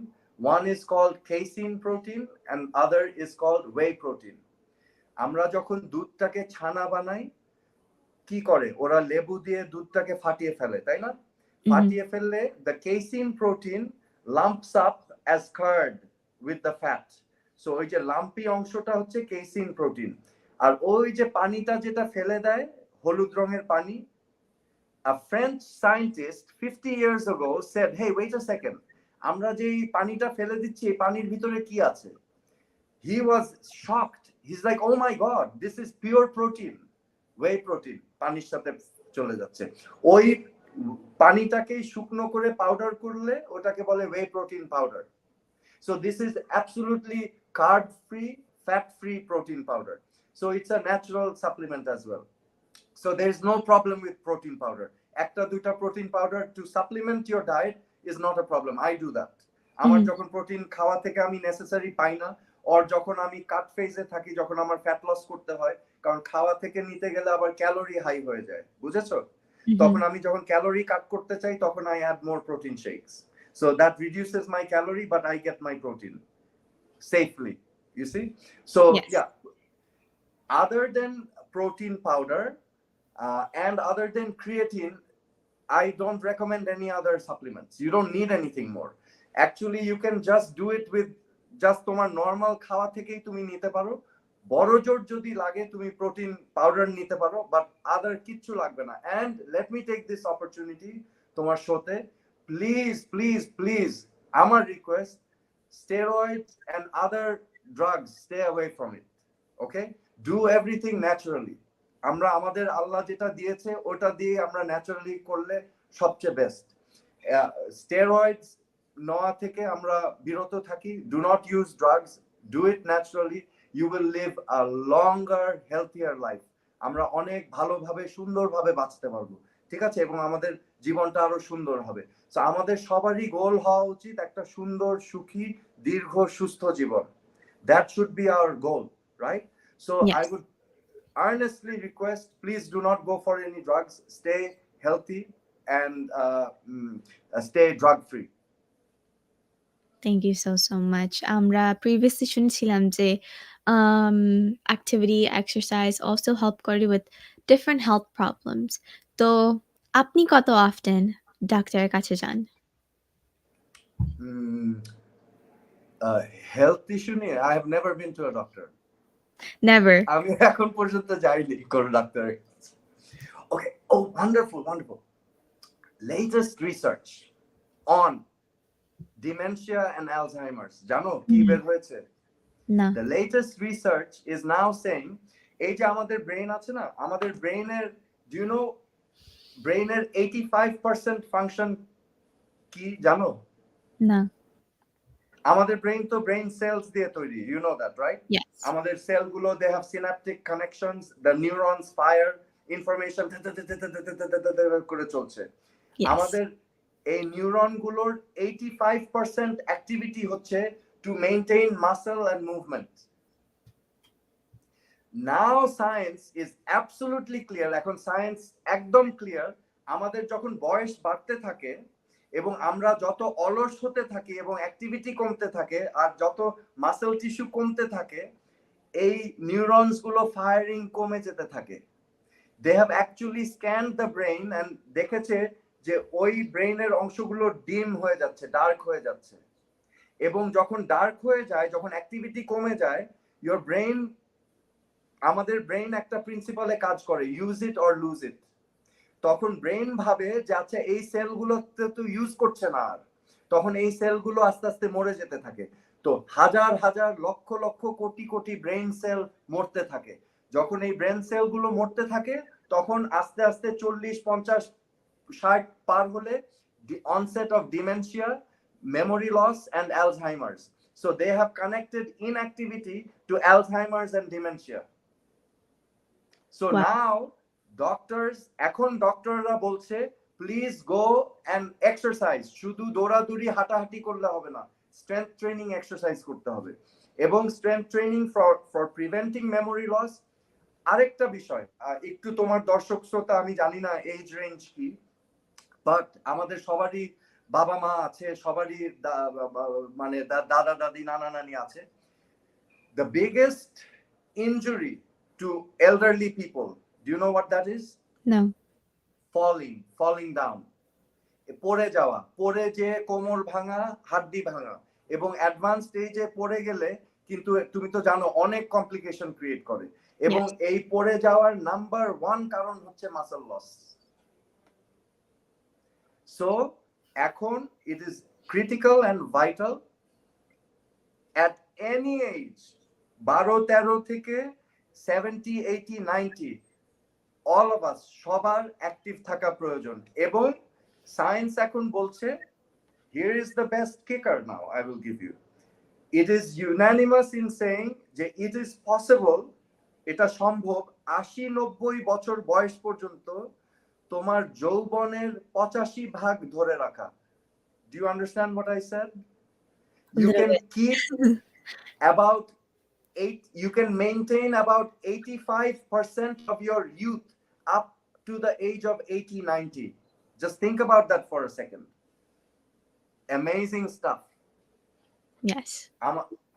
One is called casein protein and other is called whey protein. আমরা যখন দুধটাকে ছানা বানাই, কি করে ওরা লেবু দিয়ে দুধটাকে ফাটিয়ে ফেলে, তাই না? ফাটিয়ে ফেললে the casein protein lumps up as curd with the fat. So ওই যে লাম্পি অংশটা হচ্ছে casein protein, আর ওই যে পানিটা যেটা ফেলে দেয় হলুদ রঙের পানি, a French scientist 50 years ago said, hey, wait a second, আমরা যে পানিটা ফেলে দিচ্ছি এই পানির ভিতরে কি আছে? He was shocked. He's like, oh my god, this is pure protein, whey protein, পানির সাথে চলে যাচ্ছে। ওই পানিটাকে শুকনো করে পাউডার করলে ওটাকে বলে whey protein powder. So this is absolutely carb free, fat free protein powder. So it's a natural supplement as well. So there is no problem with protein powder. একটা দুইটা protein powder to supplement your diet is not a problem. I do that. আমার যখন protein খাওয়া থেকে আমি necessary পাই না, or যখন আমি কাট ফেজে থাকি, যখন আমার ফ্যাট লস করতে হয়, কারণ খাওয়া থেকে নিতে গেলে আবার ক্যালোরি হাই হয়ে যায়, বুঝেছো? তখন আমি যখন ক্যালোরি কাট করতে চাই তখন I add more protein shakes. So that reduces my calorie, but I get my protein safely. You see? So Yes. yeah, other than protein powder and other than creatine, I don't recommend any other supplements. You don't need anything more. Actually, you can just do it with just তোমার normal খাওয়া থেকেই তুমি নিতে পারো। বড় জোর যদি লাগে তুমি প্রোটিন পাউডার নিতে পারো, বাট আদার কিচ্ছু লাগবে না। And let me take this opportunity তোমার শোতে, প্লিজ প্লিজ প্লিজ আমার request, steroids and other drugs, stay away from it. Okay? Do everything naturally. আমরা আমাদের আল্লাহ যেটা দিয়েছে ওটা দিয়ে আমরা ন্যাচারালি করলে সবচেয়ে বেস্ট। স্টেরয়েডস নেওয়া থেকে আমরা বিরত থাকি। Do not use drugs, do it naturally, you will live a longer healthier life. আমরা অনেক ভালোভাবে সুন্দরভাবে বাঁচতে পারবো, ঠিক আছে, এবং আমাদের জীবনটা আরো সুন্দর হবে। সো আমাদের সবারই গোল হওয়া উচিত একটা সুন্দর সুখী দীর্ঘ সুস্থ জীবন। That should be our goal, right? So I would earnestly request, please do not go for any drugs. Stay healthy and stay drug free. Thank you so much. আমরা previously শুনছিলাম যে activity, exercise also help করে with different health problems. তো আপনি কত often ডাক্তারের কাছে যান? Health issue নিয়ে I have never been to a doctor. Never. আমি এখন পর্যন্ত যাইনি কোন ডাক্তারের কাছে। Okay, oh wonderful, wonderful. Latest research on dementia and Alzheimer's. জানো কি বের হয়েছে? না। The latest research is now saying, এই যে আমাদের ব্রেন আছে না, আমাদের ব্রেনের, do you know ব্রেনের 85% ফাংশন কি জানো? না। আমাদের ব্রেন তো ব্রেন সেলস দিয়ে তৈরি, you know that, right? Yes. আমাদের সেলগুলো, they have synaptic connections, the neurons fire information করে চলছে। আমাদের এই নিউরনগুলোর 85% অ্যাক্টিভিটি হচ্ছে to maintain muscle and movement. Now science is absolutely clear, এখন সায়েন্স একদম ক্লিয়ার, আমাদের যখন বয়স বাড়তে থাকে এবং আমরা যত অলস হতে থাকি এবং অ্যাক্টিভিটি কমতে থাকে আর যত মাসেল টিস্যু কমতে থাকে, এই নিউরনস গুলো ফায়ারিং কমে যেতে থাকে। They have actually scanned the brain and দেখেছে যে ওই ব্রেইনের অংশগুলো ডিম হয়ে যাচ্ছে, ডার্ক হয়ে যাচ্ছে, এবং যখন ডার্ক হয়ে যায়, যখন অ্যাক্টিভিটি কমে যায়, your brain, আমাদের ব্রেইন একটা প্রিন্সিপালে কাজ করে, use it or lose it. তখন ব্রেইন ভাবে যে আচ্ছা এই সেলগুলোতে তো ইউজ করছে না আর, তখন এই সেলগুলো আস্তে আস্তে মরে যেতে থাকে। তো হাজার হাজার লক্ষ লক্ষ কোটি কোটি ব্রেইন সেল মরতে থাকে। যখন এই ব্রেইন সেলগুলো মরতে থাকে তখন আস্তে আস্তে 40, 50, 60 পার হলে the onset of dementia, memory loss and Alzheimer's. So they have connected inactivity to Alzheimer's and dementia. So now doctors, এখন ডক্টররা বলছে প্লিজ গো অ্যান্ড এক্সারসাইজ, শুধু দৌড়াদৌড়ি হাঁটাহাঁটি করলে হবে না, স্ট্রেংথ ট্রেনিং এক্সারসাইজ করতে হবে, এবং strength training for preventing memory loss. আরেকটা বিষয়, একটু তোমার দর্শক শ্রোতা, আমি জানি না এজ রেঞ্জ কি, বাট আমাদের সবারই বাবা মা আছে, সবারই মানে দাদা দাদি নানা নানি আছে। The biggest injury to elderly people, do you know what that is? No. Falling down. পড়ে যাওয়া, পড়ে যে কোমর ভাঙা, হাড্ডি ভাঙা, এবং অ্যাডভান্স স্টেজে পড়ে গেলে কিন্তু তুমি তো জানো অনেক কমপ্লিকেশন ক্রিয়েট করে, এবং এই পড়ে যাওয়ার নাম্বার 1 কারণ হচ্ছে মাসল লস। So এখন it is critical and vital at any age 12-13 থেকে 70-80-90 all of us সবার অ্যাক্টিভ থাকা প্রয়োজন এবং সায়েন্স এখন বলছে here is the best kicker now I will give you. It is unanimous in saying যে it is possible, এটা সম্ভব 80-90 বছর বয়স পর্যন্ত তোমার যৌবনের 85 ভাগ ধরে রাখা. Do you understand what I said? You can keep about you can maintain about 85% of your youth up to the age of 80-90. Just think about that for a second. Amazing stuff. Yes.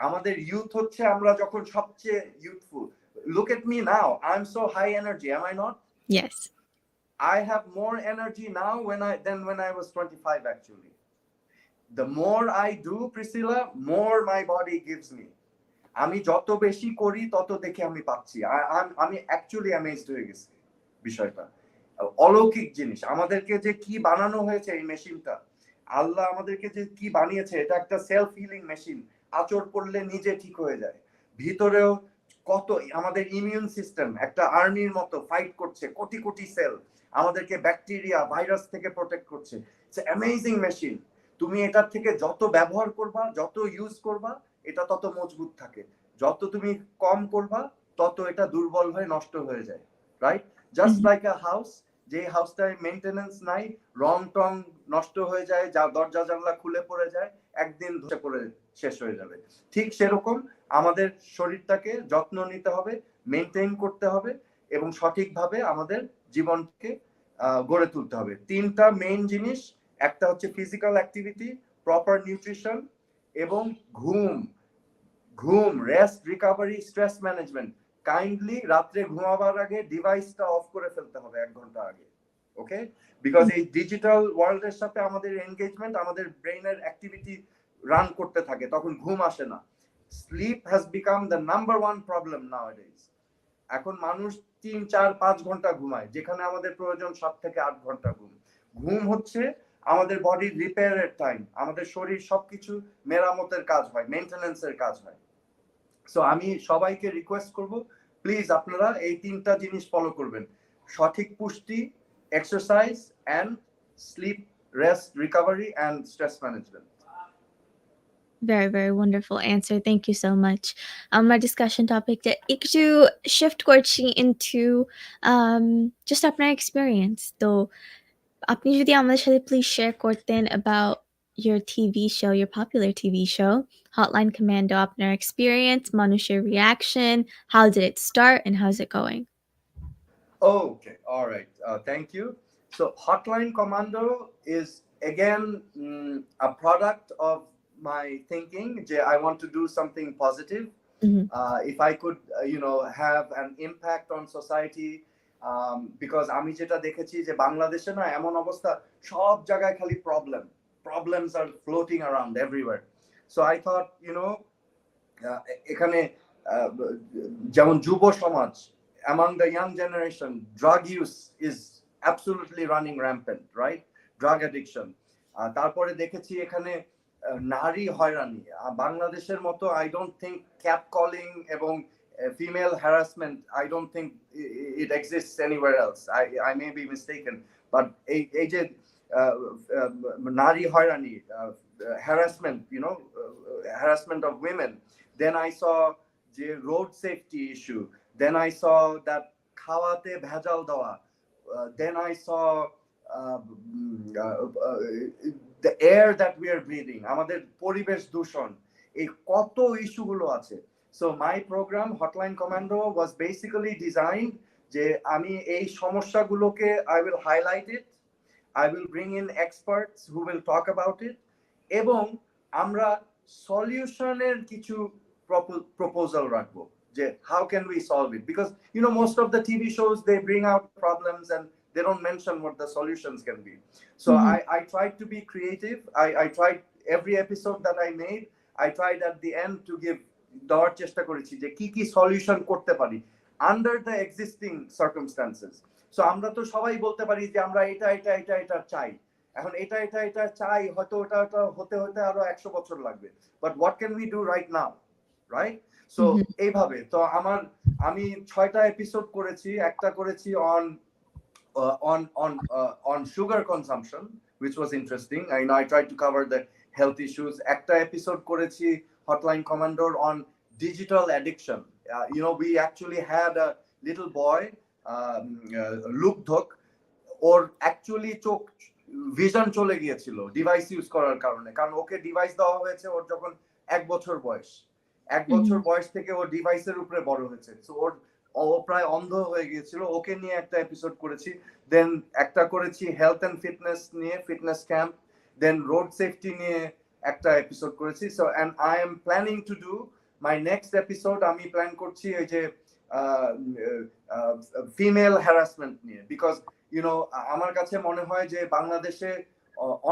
আমাদের youth হচ্ছে আমরা যখন সবচেয়ে youthful. Look at me now. I'm so high energy, am I not? Yes. I have more energy now than when I was 25 actually. The more I do, Priscilla, more my body gives me. আমি যত বেশি করি তত দেখে আমি পাচ্ছি আমি actually amazed হয়ে গেছি বিষয়টা অলৌকিক জিনিস আমাদেরকে যে কি বানানো হয়েছে এই মেশিনটা আল্লাহ আমাদেরকে যে কি বানিয়েছে এটা একটা সেলফ হিলিং মেশিন আচর পড়লে নিজে ঠিক হয়ে যায় ভিতরেও কত আমাদের ইমিউন সিস্টেম একটা আর্মির মতো ফাইট করছে কোটি কোটি সেল আমাদেরকে ব্যাকটেরিয়া ভাইরাস থেকে প্রোটেক্ট করছে ইটস অ্যামেজিং মেশিন তুমি এটার থেকে যত ব্যবহার করবা যত ইউজ করবা এটা তত মজবুত থাকে যত তুমি কম করবা তত এটা দুর্বল হয়ে নষ্ট হয়ে যায় right just like a house যে হাউসটায় মেইনটেনেন্স নাই রং টং নষ্ট হয়ে যায় যা দরজা জানলা খুলে পড়ে যায় একদিন ধসে পড়ে শেষ হয়ে যাবে ঠিক সেরকম আমাদের শরীরটাকে যত্ন নিতে হবে মেইনটেইন করতে হবে এবং সঠিকভাবে আমাদের জীবনকে গড়ে তুলতে হবে তিনটা মেইন জিনিস একটা হচ্ছে ফিজিক্যাল অ্যাক্টিভিটি প্রপার নিউট্রিশন এবং ঘুম rest recovery stress management kindly রাতে ঘুমাবার আগে ডিভাইসটা অফ করে ফেলতে হবে 1 ঘন্টা আগে ওকে বিকজ এই ডিজিটাল ওয়ার্ল্ডের সাথে আমাদের এনগেজমেন্ট আমাদের ব্রেইনের অ্যাক্টিভিটি রান করতে থাকে তখন ঘুম আসে না sleep has become the number 1 problem nowadays এখন মানুষ 3-4-5 ঘন্টা ঘুমায় যেখানে আমাদের প্রয়োজন 7 থেকে 8 ঘন্টা ঘুম হচ্ছে আমাদের বডির রিপেয়ারের টাইম আমাদের শরীর সবকিছু মেরামতের কাজ হয় মেইনটেনেন্সের কাজ হয় সো আমি সবাইকে রিকোয়েস্ট করব প্লিজ আপনারা এই তিনটা জিনিস ফলো করবেন সঠিক পুষ্টি exercise and sleep rest recovery and stress management Very, very wonderful answer. Thank you so much. Our discussion topic to একটু shift করছি into just আপনার experience. তো আপনি যদি আমাদের সাথে please share করতেন about your TV show, your popular TV show, Hotline Commando, আপনার experience, মানুষের reaction, how did it start and how's it going? Okay, all right. Thank you. So Hotline Commando is again a product of my thinking. I want to do something positive. If I could, have an impact on society, because আমি যেটা দেখেছি যে বাংলাদেশে না এমন অবস্থা সব জায়গায় খালি problems are floating around everywhere. So I thought, এখানে যেমন যুব সমাজ among the young generation, drug use is absolutely running rampant, right? Drug addiction. তারপরে দেখেছি এখানে নারী হয়রানি বাংলাদেশের মতো I don't think catcalling এবং female harassment I don't think it exists anywhere else. I may be mistaken, but এই যে নারী হয়রানি harassment, harassment of women. Then I saw the road safety issue. Then I saw that খাওয়াতে ভেজাল দেওয়া. Then I saw the air that we are breathing. আমাদের পরিবেশ দূষণ এই কত ইস্যুগুলো আছে. So my program Hotline Commando was basically designed যে আমি এই সমস্যাগুলোকে I will highlight it. I will bring in experts who will talk about it. এবং আমরা সলিউশনের কিছু proposal রাখবো যে how can we solve it, because most of the TV shows they bring out problems and they don't mention what the solutions can be. So I tried to be creative. I tried every episode that I made, I tried at the end to give দেওয়ার চেষ্টা করেছি যে কি solution করতে পারি under the existing circumstances. So আমরা তো সবাই বলতে পারি যে আমরা এটা চাই এখন এটা চাই, হয়তো ওটা হতে আরো 100 বছর লাগবে, but what can we do right now, right? So Mhm. এইভাবে তো আমি 6টা এপিসোড করেছি। একটা করেছি on sugar consumption, which was interesting. I tried to cover the health issues. Ekta episode korechi Hotline Commander on digital addiction. We actually had a little boy, Luke Dhok, or actually চোখ vision চলে গিয়েছিল device use করার কারণে, কারণ ওকে device দেওয়া হয়েছে ওর যখন 1 বছর বয়স। 1 বছর Mhm. বয়স থেকে ও ডিভাইসের উপরে বড় হয়েছে, সো ও প্রায় অন্ধ হয়ে গিয়েছিল। ওকে নিয়ে একটা এপিসোড করেছি। দেন একটা করেছি হেলথ এন্ড ফিটনেস নিয়ে, fitness camp. Then road safety নিয়ে একটা এপিসোড করেছি। So and I am planning to do my next episode, আমি প্ল্যান করছি ওই যে ফিমেল হ্যারাসমেন্ট নিয়ে, বিকজ আমার কাছে মনে হয় যে বাংলাদেশে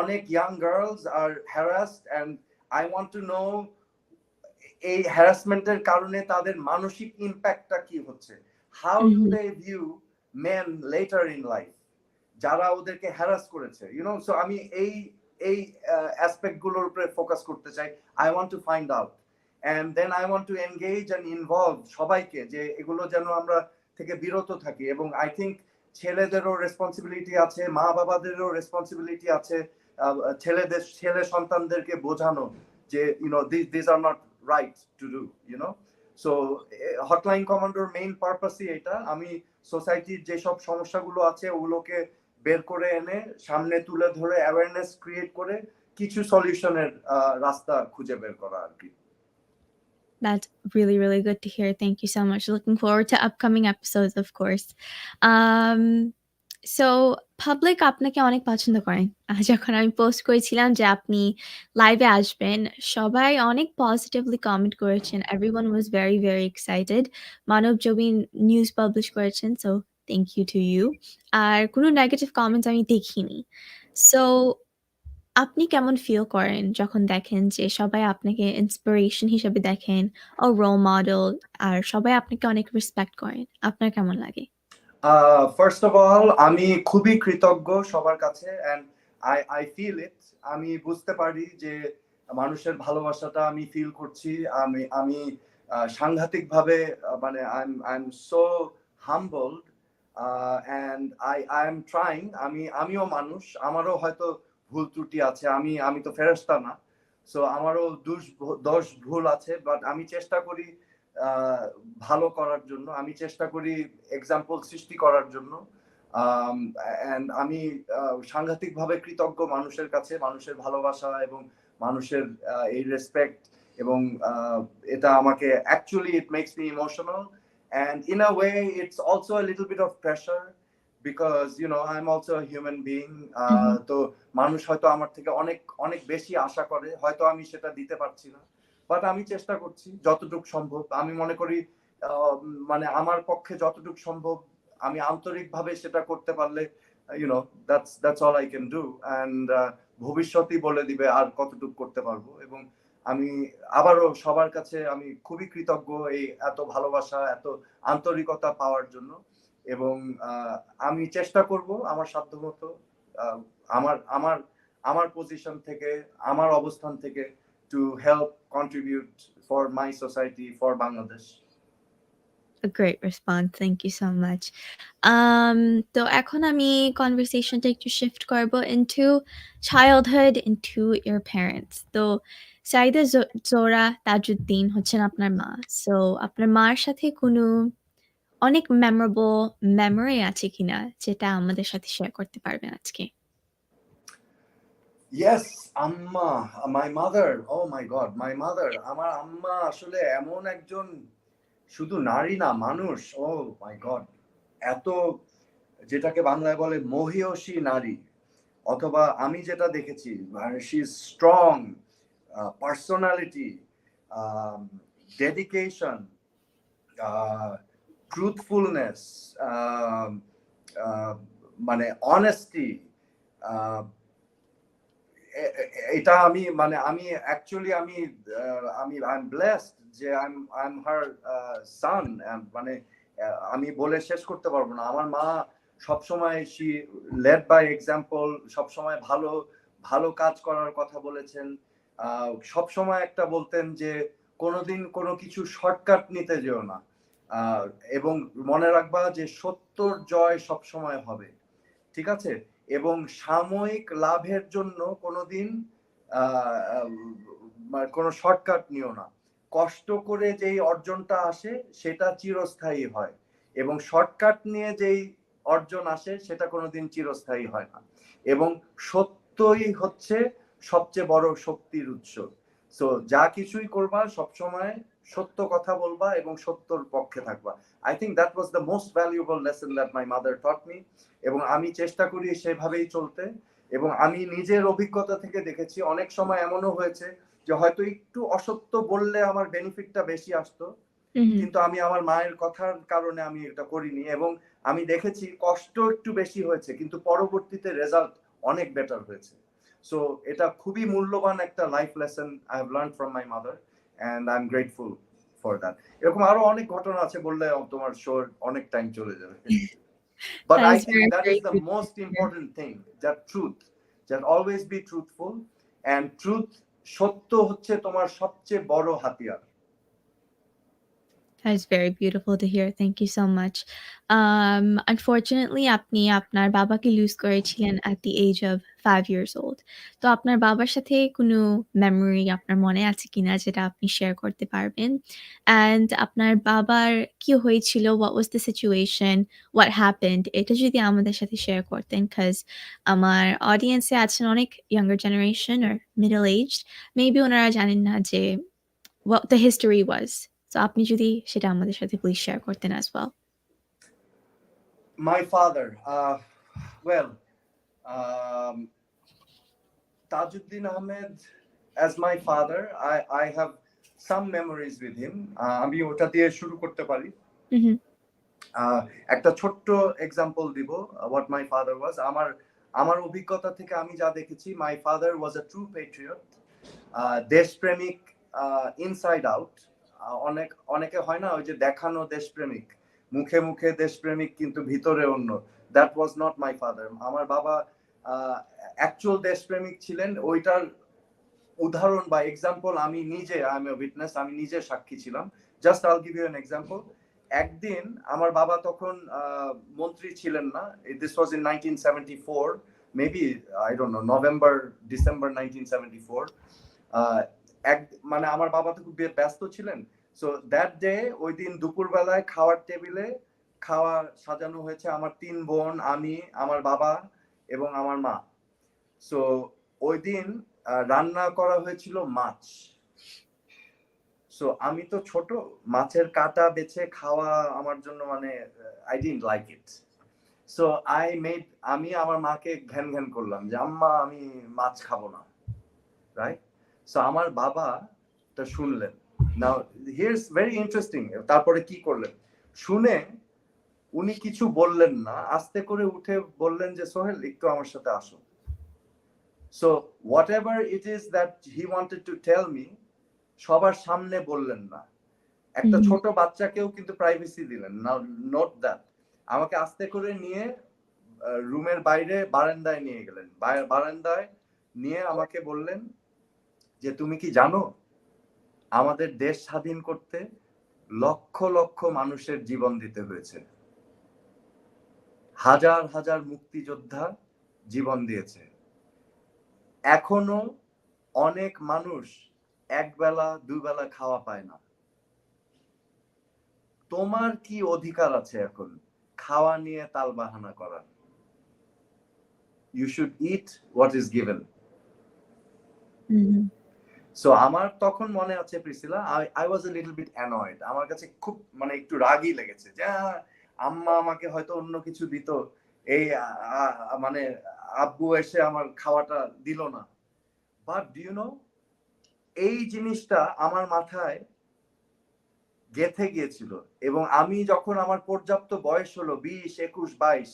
অনেক young girls are harassed, and I want to know এই হ্যারাসমেন্টের কারণে তাদের মানসিক ইম্প্যাক্টটা কি হচ্ছে, how do Mhm. They view men later in life যারা ওদেরকে হ্যারাস করেছে। সো আমি এই অ্যাসপেক্ট গুলোর উপরে ফোকাস করতে চাই। I want to find out, and then I want to engage and involve সবাইকে, যে এগুলো যেন আমরা থেকে বিরত থাকি। এবং আই থিঙ্ক ছেলেদেরও রেসপন্সিবিলিটি আছে, মা বাবাদেরও রেসপন্সিবিলিটি আছে, ছেলে সন্তানদেরকে বোঝানো যে these are not right to do. So hotline কমান্ডোর মেইন পারপাসই এটা। আমি সোসাইটির যেসব সমস্যাগুলো আছে ওগুলোকে বের করে এনে সামনে তুলে ধরে অ্যাওয়ারনেস ক্রিয়েট করে কিছু সলিউশনের রাস্তা খুঁজে বের করা আর কি। That's really, really good to hear. Thank you so much. Looking forward to upcoming episodes, of course. Um, so public আপনাকে অনেক পছন্দ করেন। যখন আমি পোস্ট করেছিলাম যে আপনি লাইভে আসবেন, সবাই অনেক পজিটিভলি কমেন্ট করেছেন। Everyone was very, very excited. Manabzamin news publish করেছেন, so thank you to you. আর কোনো নেগেটিভ কমেন্টস আমি দেখিনি। So আপনি কেমন ফিল করেন যখন দেখেন যে সবাই আপনাকে ইন্সপিরেশন হিসেবে দেখেন ও রোল মডেল, আর সবাই আপনাকে অনেক রেসপেক্ট করেন? আপনার কেমন লাগে? ফার্স্ট অফ অল আমি খুবই কৃতজ্ঞ সবার কাছে, এন্ড আই ফিল ইট। আমি বুঝতে পারি যে মানুষের ভালোবাসাটা আমি ফিল করছি। আমি সাংঘাতিকভাবে, মানে I am so humbled, and I am trying. আমিও মানুষ, আমারও হয়তো ভুল ত্রুটি আছে। আমি তো ফেরেশতা না, সো আমারও দোষ ভুল আছে, বাট আমি চেষ্টা করি ভালো করার জন্য। আমি চেষ্টা করি এক্সাম্পল সৃষ্টি করার জন্য। এন্ড আমি সাংঘাতিকভাবে কৃতজ্ঞ মানুষের কাছে, মানুষের ভালোবাসা এবং মানুষের এই রেসপেক্ট, এবং এটা আমাকে actually it makes me emotional, and in a way it's also a little bit of pressure, because I'm also a human being. তো মানুষ হয়তো আমার থেকে অনেক অনেক বেশি আশা করে, হয়তো আমি সেটা দিতে পারছি না, বাট আমি চেষ্টা করছি যতটুকু সম্ভব। আমি মনে করি মানে আমার পক্ষে যতটুকু সম্ভব আমি আন্তরিকভাবে সেটা করতে পারলে, that's all I can do, and ভবিষ্যতই বলে দিবে আর কতটুকু করতে পারবো। এবং আমি আবারও সবার কাছে আমি খুবই কৃতজ্ঞ এই এত ভালোবাসা, এত আন্তরিকতা পাওয়ার জন্য। এবং আমি চেষ্টা করব আমার সাধ্যমতো, আমার আমার আমার পজিশন থেকে, আমার অবস্থান থেকে, to help contribute for my society, for Bangladesh. A great response. Thank you so much. তো এখন আমি কনভারসেশনটা একটু শিফট করব into childhood, into your parents. তো সাইদা জোরা তাজউদ্দিন হচ্ছেন আপনার মা। সো আপনার মার সাথে কোনো অনেক মেমোরেবল মেমোরি আছে কিনা যেটা আমাদের সাথে শেয়ার করতে পারবেন আজকে? Yes, আম্মা, my mother, oh my god, my mother, আমার আম্মা আসলে এমন একজন শুধু নারী না, মানুষ। oh my god, এত, যেটাকে বাংলায় বলে মহিয়সী নারী, অথবা আমি যেটা দেখেছি, she is strong, personality, dedication, truthfulness, মানে অনেস্টি। এটা আমি অ্যাকচুয়ালি আমি আই এম ব্লেসড যে আই এম হার সান। মানে আমি বলে শেষ করতে পারবো না। আমার মা সবসময় she led by example, সবসময় ভালো ভালো কাজ করার কথা বলেছেন। সবসময় একটা বলতেন যে কোনোদিন কোনো কিছু শর্টকাট নিতে যেও না, এবং মনে রাখবা যে সত্যর জয় সবসময় হবে, ঠিক আছে? এবং সাময়িক লাভের জন্য কোনোদিন কোনো শর্টকাট নিও না। কষ্ট করে যেই অর্জনটা আসে সেটা চিরস্থায়ী হয়, এবং শর্টকাট নিয়ে যেই অর্জন আসে সেটা কোনোদিন চিরস্থায়ী হয় না। এবং সত্যই হচ্ছে সবচেয়ে বড় শক্তির উৎস। সো যা কিছুই করবা সবসময় সত্য কথা বলবা এবং সত্যর পক্ষে থাকবা। I think that was the most valuable lesson that my mother taught me, এবং আমি চেষ্টা করি সেভাবেই চলতে। এবং আমি নিজের অভিজ্ঞতা থেকে দেখেছি অনেক সময় এমনও হয়েছে যে হয়তো একটু অসত্য বললে আমার বেনিফিটটা বেশি আসতো, কিন্তু আমি আমার মায়ের কথার কারণে আমি এটা করিনি, এবং আমি দেখেছি কষ্ট একটু বেশি হয়েছে কিন্তু পরবর্তীতে রেজাল্ট অনেক বেটার হয়েছে। সো এটা খুবই মূল্যবান একটা life lesson I have learned from my mother, and I am grateful for that. এরকম আরো অনেক ঘটনা আছে, বললে তোমার শোর অনেক টাইম চলে যাবে। But That I is think very, that is very the beautiful most to hear. important thing, that truth, that always be truthful, and truth, সত্য হচ্ছে তোমার সবচেয়ে বড় হাতিয়ার। That is very beautiful to hear. Thank you so much. Unfortunately, আপনি আপনার বাবাকে loose করেছিলেন at the age of 5 years old. তো আপনার বাবার সাথে কোনো মেমোরি আপনার মনে আছে কিনা যেটা আপনি শেয়ার করতে পারবেন? অ্যান্ড আপনার বাবার কি হয়েছিল? What was the situation? What happened? এটা যদি আমাদের সাথে শেয়ার করতেন, 'cause আমার অডিয়েন্সে আছেন অনেক younger generation or middle aged. Maybe ওনারা জানেন না যে what the history was. So আপনি যদি সেটা আমাদের সাথে প্লিজ শেয়ার করতেন as well. My father, well, um, Tajuddin Ahmed, as my father, I have some memories with him. আমি ওটা দিয়ে শুরু করতে পারি। একটা ছোট্ট এক্সাম্পল দিব what my father was. আমার অভিজ্ঞতা থেকে আমি যা দেখেছি, my father was a true patriot, দেশপ্রেমিক ইনসাইড আউট। অনেকে হয় না ওই যে দেখানো দেশপ্রেমিক, মুখে মুখে দেশপ্রেমিক কিন্তু ভিতরে অন্য। That was not my father. আমার বাবা অ্যাকচুয়াল দেশপ্রেমিক ছিলেন, ওইটার উদাহরণ বা এক্সাম্পল আমি নিজে, আই এম এ উইটনেস, আমি নিজে সাক্ষী ছিলাম। জাস্ট আইল গিভ ইউ অ্যান এক্সাম্পল। একদিন আমার বাবা তখন মন্ত্রী ছিলেন না, this was in 1974, maybe I don't know, November December 1974। মানে আমার বাবা তো খুব ব্যস্ত ছিলেন। সো দ্যাট ডে, ওই দিন দুপুরবেলায় খাওয়ার টেবিলে খাওয়া সাজানো হয়েছে, আমার 3 বোন, আমি, আমার বাবা এবং আমার মা। সো ওই দিন রান্না করা হয়েছিল মাছ। সো আমি তো ছোট, মাছের কাটা বেছে খাওয়া আমার জন্য মানে I didn't like it. So আমি আমার মাকে ঘ্যান ঘ্যান করলাম যে আম্মা আমি মাছ খাবো না, রাইট? সো আমার বাবা তা শুনলেন। নাও হিয়ারস ভেরি ইন্টারেস্টিং। তারপরে কি করলেন শুনে উনি কিছু বললেন না, আস্তে করে উঠে বললেন যে সোহেল একটু আমার সাথে আসো। So whatever it is that he wanted to tell me, সবার সামনে বললেন না, একটা ছোট বাচ্চাকেও কিন্তু প্রাইভেসি দিলেন না। Note that. আমাকে আস্তে করে নিয়ে রুমের বাইরে বারান্দায় নিয়ে গেলেন। বারান্দায় নিয়ে আমাকে বললেন যে তুমি কি জানো আমাদের দেশ স্বাধীন করতে লক্ষ লক্ষ মানুষের জীবন দিতে হয়েছে, হাজার হাজার মুক্তিযোদ্ধা জীবন দিয়েছে, এখনো অনেক মানুষ একবেলা দুবেলা খাওয়া পায় না। তোমার কি অধিকার আছে এখন খাওয়া নিয়ে তালবাহানা করার? You should eat what is given. So আমার তখন মনে আছে Priscilla, I was a little bit annoyed. আমার কাছে খুব মানে একটু রাগই লেগেছে যে আম্মা আমাকে হয়তো অন্য কিছু দিত, এই মানে আব্বু এসে আমার খাওয়াটা দিল না। বাট ডু ইউ নো, এই জিনিসটা আমার মাথায় গেঁথে গিয়েছিল, এবং আমি যখন আমার পর্যাপ্ত বয়স হলো 20, 21, 22,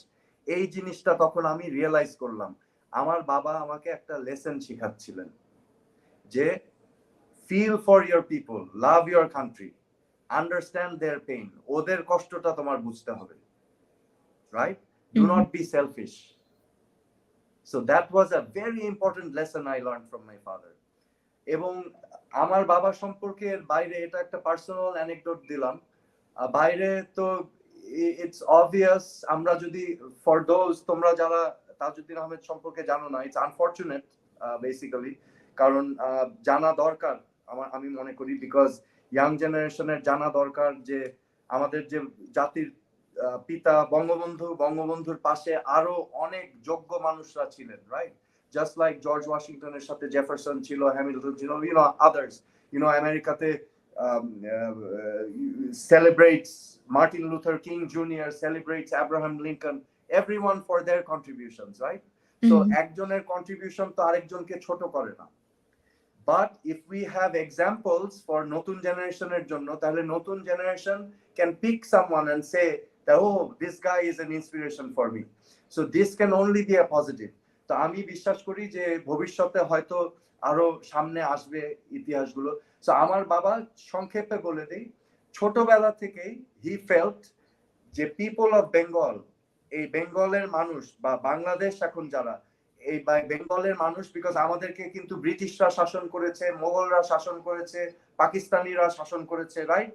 এই জিনিসটা তখন আমি রিয়েলাইজ করলাম। আমার বাবা আমাকে একটা লেসন শেখাচ্ছিলেন যে feel for your people, love your country, understand their pain, ওদের কষ্টটা তোমার বুঝতে হবে, right? Do not be selfish. So that was a very important lesson I learned from my father. এবং আমার বাবা সম্পর্কে বাইরে এটা একটা পার্সোনাল অ্যানেকডোট দিলাম। বাইরে তো ইটস অবভিয়াস, আমরা যদি ফর দোজ, তোমরা যারা তাজউদ্দিন আহমেদ সম্পর্কে জানো না, ইটস আনফরচুনেট বেসিক্যালি, কারণ জানা দরকার আমি মনে করি, বিকজ ইয়াং জেনারেশনের জানা দরকার যে আমাদের যে জাতির পিতা বঙ্গবন্ধুর পাশে আরো অনেক যোগ্য মানুষরা ছিলেন, right? Just like George Washingtoner সাথে জেফারসন ছিল, হ্যামিল্টন ছিল, others, আমেরিকাতে celebrates Martin Luther King Jr., celebrates Abraham Lincoln, everyone for their contributions, right? So একজনের contribution তো আরেকজনকে ছোট করে না। But if we have examples for নতুন জেনারেশনের জন্য, তাহলে নতুন generation can pick someone and say that, oh, this guy is an inspiration for me. So this can only be a positive. তো আমি বিশ্বাস করি যে ভবিষ্যতে হয়তো আরো সামনে আসবে ইতিহাসগুলো। সো আমার বাবা, সংক্ষেপে বলে দেই, ছোটবেলা থেকেই হি ফেল্ট যে পিপল অফ বেঙ্গল, এই বেঙ্গলের মানুষ বা বাংলাদেশ এখন যারা, এই বেঙ্গলের মানুষ, বিকজ আমাদেরকে কিন্তু ব্রিটিশরা শাসন করেছে, মোগলরা শাসন করেছে, পাকিস্তানিরা শাসন করেছে, right?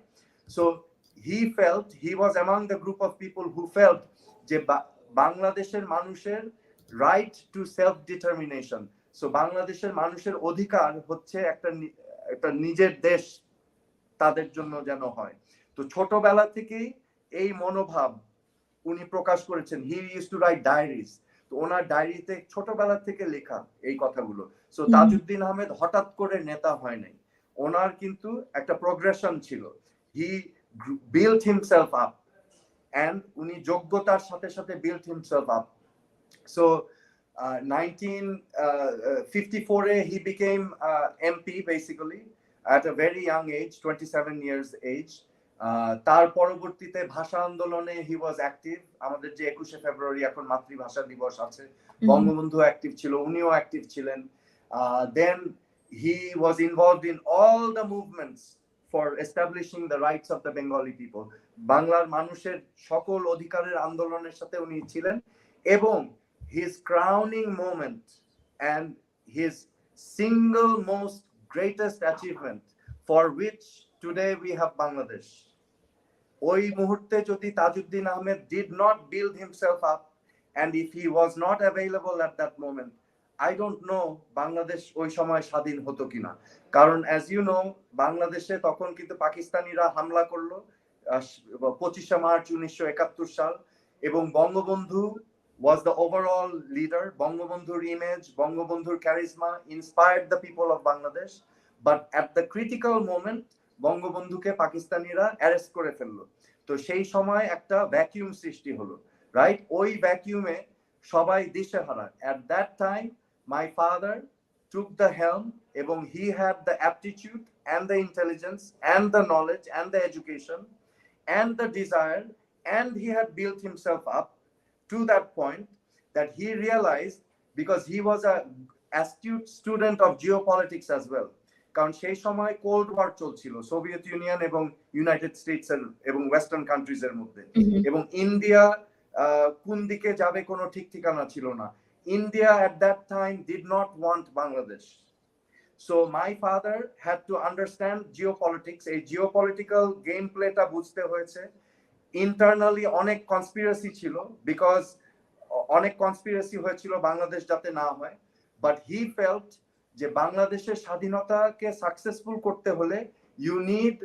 So he felt, he was among the group of people who felt যে বাংলাদেশের মানুষের right two self determination. So বাংলাদেশের মানুষের অধিকার হচ্ছে একটা নিজের দেশ তাদের জন্য যেন হয়। তো ছোটবেলা থেকেই এই মনোভাব উনি প্রকাশ করেছেন। He used to right diaries. তো ওনার ডায়েরিতে ছোটবেলা থেকে লেখা এই কথাগুলো। সো তাজউদ্দিন আহমেদ হঠাৎ করে নেতা হয় নাই, ওনার কিন্তু একটা প্রোগ্রেশন ছিল। হি বিল্ট হিমসেলফ আপ, এন্ড উনি যোগ্যতার সাথে সাথে built himself up. So 1954 he became MP basically at a very young age, 27 years age. তার পরবর্তীতে ভাষা আন্দোলনে he was active। আমাদের যে 21শে ফেব্রুয়ারি এখন মাতৃভাষা দিবস আছে, বঙ্গবন্ধু অ্যাক্টিভ ছিল, উনিও অ্যাক্টিভ ছিলেন। Then he was involved in all the movements for establishing the rights of the Bengali people। বাংলার মানুষের সকল অধিকারের আন্দোলনের সাথে উনি ছিলেন। এবং his crowning moment and his single most greatest achievement for which today we have Bangladesh, ওই মুহূর্তে যদি Tajuddin Ahmed did not build himself up, and if he was not available at that moment, I don't know Bangladesh ওই সময় স্বাধীন হতো কিনা। কারণ as you know, বাংলাদেশে তখন কিন্তু পাকিস্তানিরা হামলা করলো 25শে মার্চ 1971 সাল, এবং Bangabandhu was the overall leader. Bangabandhu's image, Bangabandhu's charisma inspired the people of Bangladesh. But at the critical moment, বঙ্গবন্ধুকে পাকিস্তানিরা অ্যারেস্ট করে ফেললো। তো সেই সময় একটা ভ্যাকিউম সৃষ্টি হলো, রাইট? ওই ভ্যাকিউমে সবাই দিশেহারা। At that time, my father took the helm, এবং he had the aptitude and the intelligence and the knowledge and the education and the desire, and he had built himself up to that point that he realized, because he was a astute student of geopolitics as well, কারণ সেই সময় cold war চলছিল Soviet union এবং United states এর এবং western countries এর মধ্যে, এবং ইন্ডিয়া কোন দিকে যাবে কোনো ঠিক ঠিকানা ছিল না। India at that time did not want Bangladesh. So my father had to understand geopolitics, এই জিওপলিটিক্যাল গেম প্লেটা বুঝতে হয়েছে। ইন্টারনালি অনেক কনস্পিরেসি ছিল, বিকজ অনেক কনস্পিরেসি হয়েছিল বাংলাদেশ যাতে না হয়। বাট হি ফেল্ট যে বাংলাদেশের স্বাধীনতাকে সাকসেসফুল করতে হলে ইউ নিড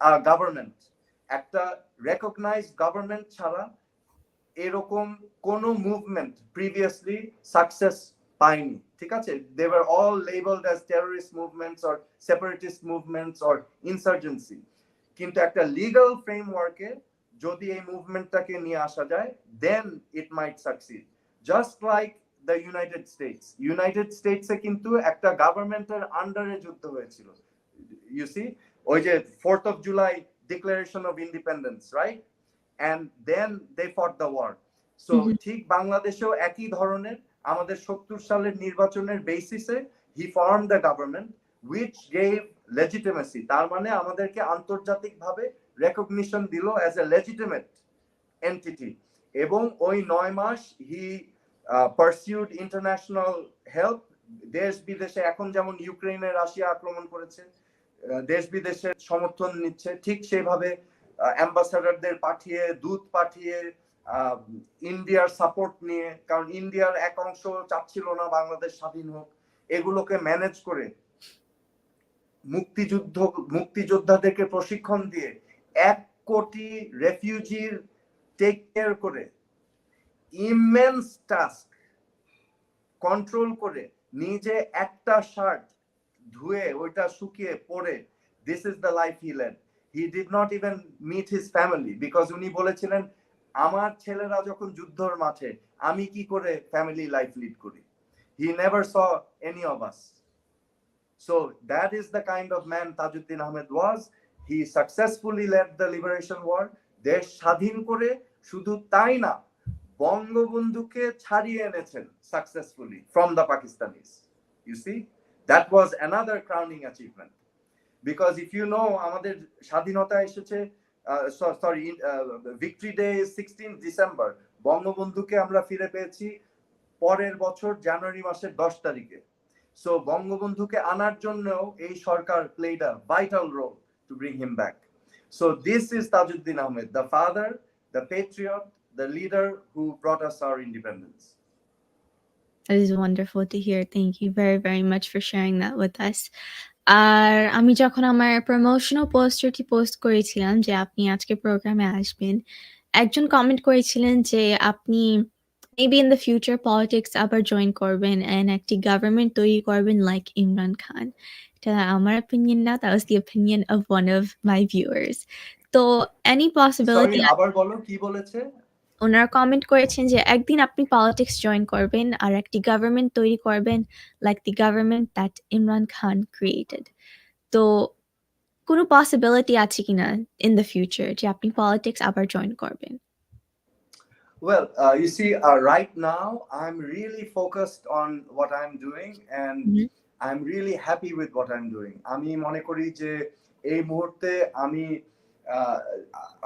আ গভর্নমেন্ট। একটা রেকগনাইজড গভর্নমেন্ট ছাড়া এরকম কোনো মুভমেন্ট প্রিভিয়াসলি সাকসেস পায়নি, ঠিক আছে? They were all labelled as terrorist movements or separatist movements or insurgency. কিন্তু একটা লিগ্যাল ফ্রেমওয়ার্কে যদি এই মুভমেন্টটাকে নিয়ে আসা যায়, then it might succeed. Just like the United স্টেটসে কিন্তু একটা গভর্নমেন্টের আন্ডারে যুদ্ধ হয়েছিল, ইউ সি, ওই যে 4th of July declaration of independence, right? and then they fought the war. So ঠিক বাংলাদেশেও একই ধরনের আমাদের 70 সালের নির্বাচনের বেসিসে he formed the government which gave legitimacy। তার মানে আমাদেরকে আন্তর্জাতিকভাবে রেকগনিশন দিল as a legitimate entity, এবং ওই 9 মাস হি পারসিউড ইন্টারন্যাশনাল হেল্প। দেশ বিদেশে এখন যেমন ইউক্রেনে রাশিয়া আক্রমণ করেছে, দেশ বিদেশে সমর্থন নিচ্ছে, ঠিক সেইভাবে অ্যাম্বাসাডারদের পাঠিয়ে, দূত পাঠিয়ে, ইন্ডিয়ার সাপোর্ট নিয়ে, কারণ ইন্ডিয়ার এক অংশ চাচ্ছিল না বাংলাদেশ স্বাধীন হোক, এগুলোকে ম্যানেজ করে মুক্তিযোদ্ধাদেরকে প্রশিক্ষণ দিয়ে 1 কোটি রেফিউজির টেক কেয়ার করে, ইমেন্স টাস্ক কন্ট্রোল করে, নিজে একটা শার্ট ধুয়ে ওইটা শুকিয়ে পরে, this is the life he led. He did not even meet his family, because উনি বলেছিলেন আমার ছেলেরা যখন যুদ্ধর মাঠে, আমি কি করে ফ্যামিলি লাইফ লিড করি। He never saw any of us. So that is the kind of man Tajuddin Ahmed was. He successfully led the liberation war. দেশ স্বাধীন করে শুধু তাই না, বঙ্গবন্ধুকে ছাড়িয়ে এনেছেন successfully from the Pakistanis. You see, that was another crowning achievement. Because if you know, আমাদের স্বাধীনতা এসেছে, victory day is 16th December. বঙ্গবন্ধুকে আমরা ফিরে পেয়েছি পরের বছর জানুয়ারি মাসের 10 তারিখে। So বঙ্গবন্ধুকে আনার জন্য এই সরকার played a vital role to bring him back. So this is Tajuddin Ahmed, the father, the patriot, the leader who brought us our independence. That is wonderful to hear. Thank you very, very much for sharing that with us. আর আমি যখন আমার promotional পোস্টারটি post করেছিলাম যে আপনি আজকে প্রোগ্রামে আসবেন, একজন কমেন্ট করেছিলেন যে আপনি maybe in the future politics আবার জয়েন করবেন অ্যান্ড একটি গভর্নমেন্ট তৈরি করবেন লাইক ইমরান খান। এটা আমার অপিনিয়ন না, that was the opinion of one of my viewers. তো এনি পসিবিলিটি, আবার বলো কি বলেছে? ওনারা কমেন্ট করেছেন যে একদিন আপনি পলিটিক্স জয়েন করবেন আর একটি গভর্নমেন্ট তৈরি করবেন like the government that Imran Khan created. তো কোনো পসিবিলিটি আছে কিনা ইন দ্য ফিউচার যে আপনি পলিটিক্স আবার জয়েন করবেন? Well, you see, right now I'm really focused on what I'm doing, and I'm really happy with what I'm doing. আমি মনে করি যে এই মুহূর্তে আমি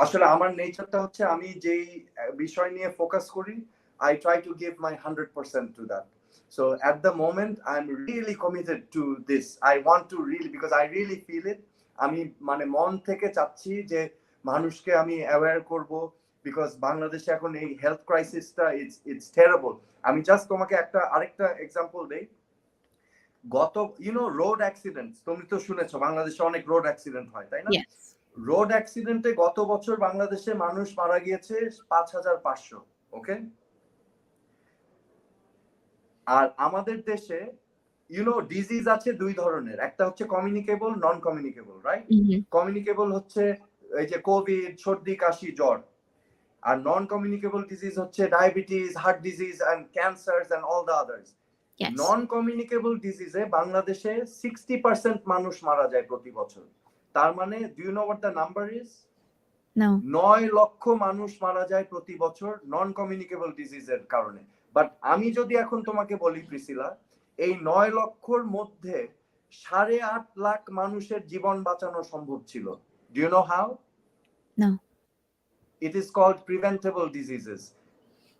আসলে আমার নেচারটা হচ্ছে আমি যেই বিষয় নিয়ে ফোকাস করি, I try to give my 100% to that. So at the moment I'm really committed to this. I want to really, because I really feel it. আমি মানে মন থেকে চাচ্ছি যে মানুষকে আমি অ্যাওয়্যার করব, বিকজ বাংলাদেশে এখন এই হেলথ ক্রাইসিসটা ইটস টেরিবল। আমি জাস্ট তোমাকে আরেকটা এক্সাম্পল দেই। গত রোড অ্যাক্সিডেন্ট তুমি তো শুনেছো, বাংলাদেশে অনেক রোড অ্যাক্সিডেন্ট হয়, তাই না? রোড অ্যাক্সিডেন্টে গত বছর বাংলাদেশে মানুষ মারা গিয়েছে 5500। ওকে, আর আমাদের দেশে ডিজিজ আছে 2 ধরনের, একটা হচ্ছে communicable, non communicable, right? Communicable হচ্ছে এই যে কোভিড, সর্দি, কাশি, জ্বর। আর নন কমিউনিকেবল ডিজিজ হচ্ছে diabetes, heart disease and cancers and all the others. Non communicable ডিজিজে বাংলাদেশে 60% মানুষ মারা যায় প্রতি বছর। তার মানে do you know what the number is? 9 lakh মানুষ মারা যায় প্রতি বছর নন কমিউনিকেবল ডিজিজের কারণে। বাট আমি যদি এখন তোমাকে বলি প্রিসিলা, এই 9 লক্ষর মধ্যে 8.5 লাখ মানুষের জীবন বাঁচানো সম্ভব ছিল। Do you know how? No. It is called preventable diseases.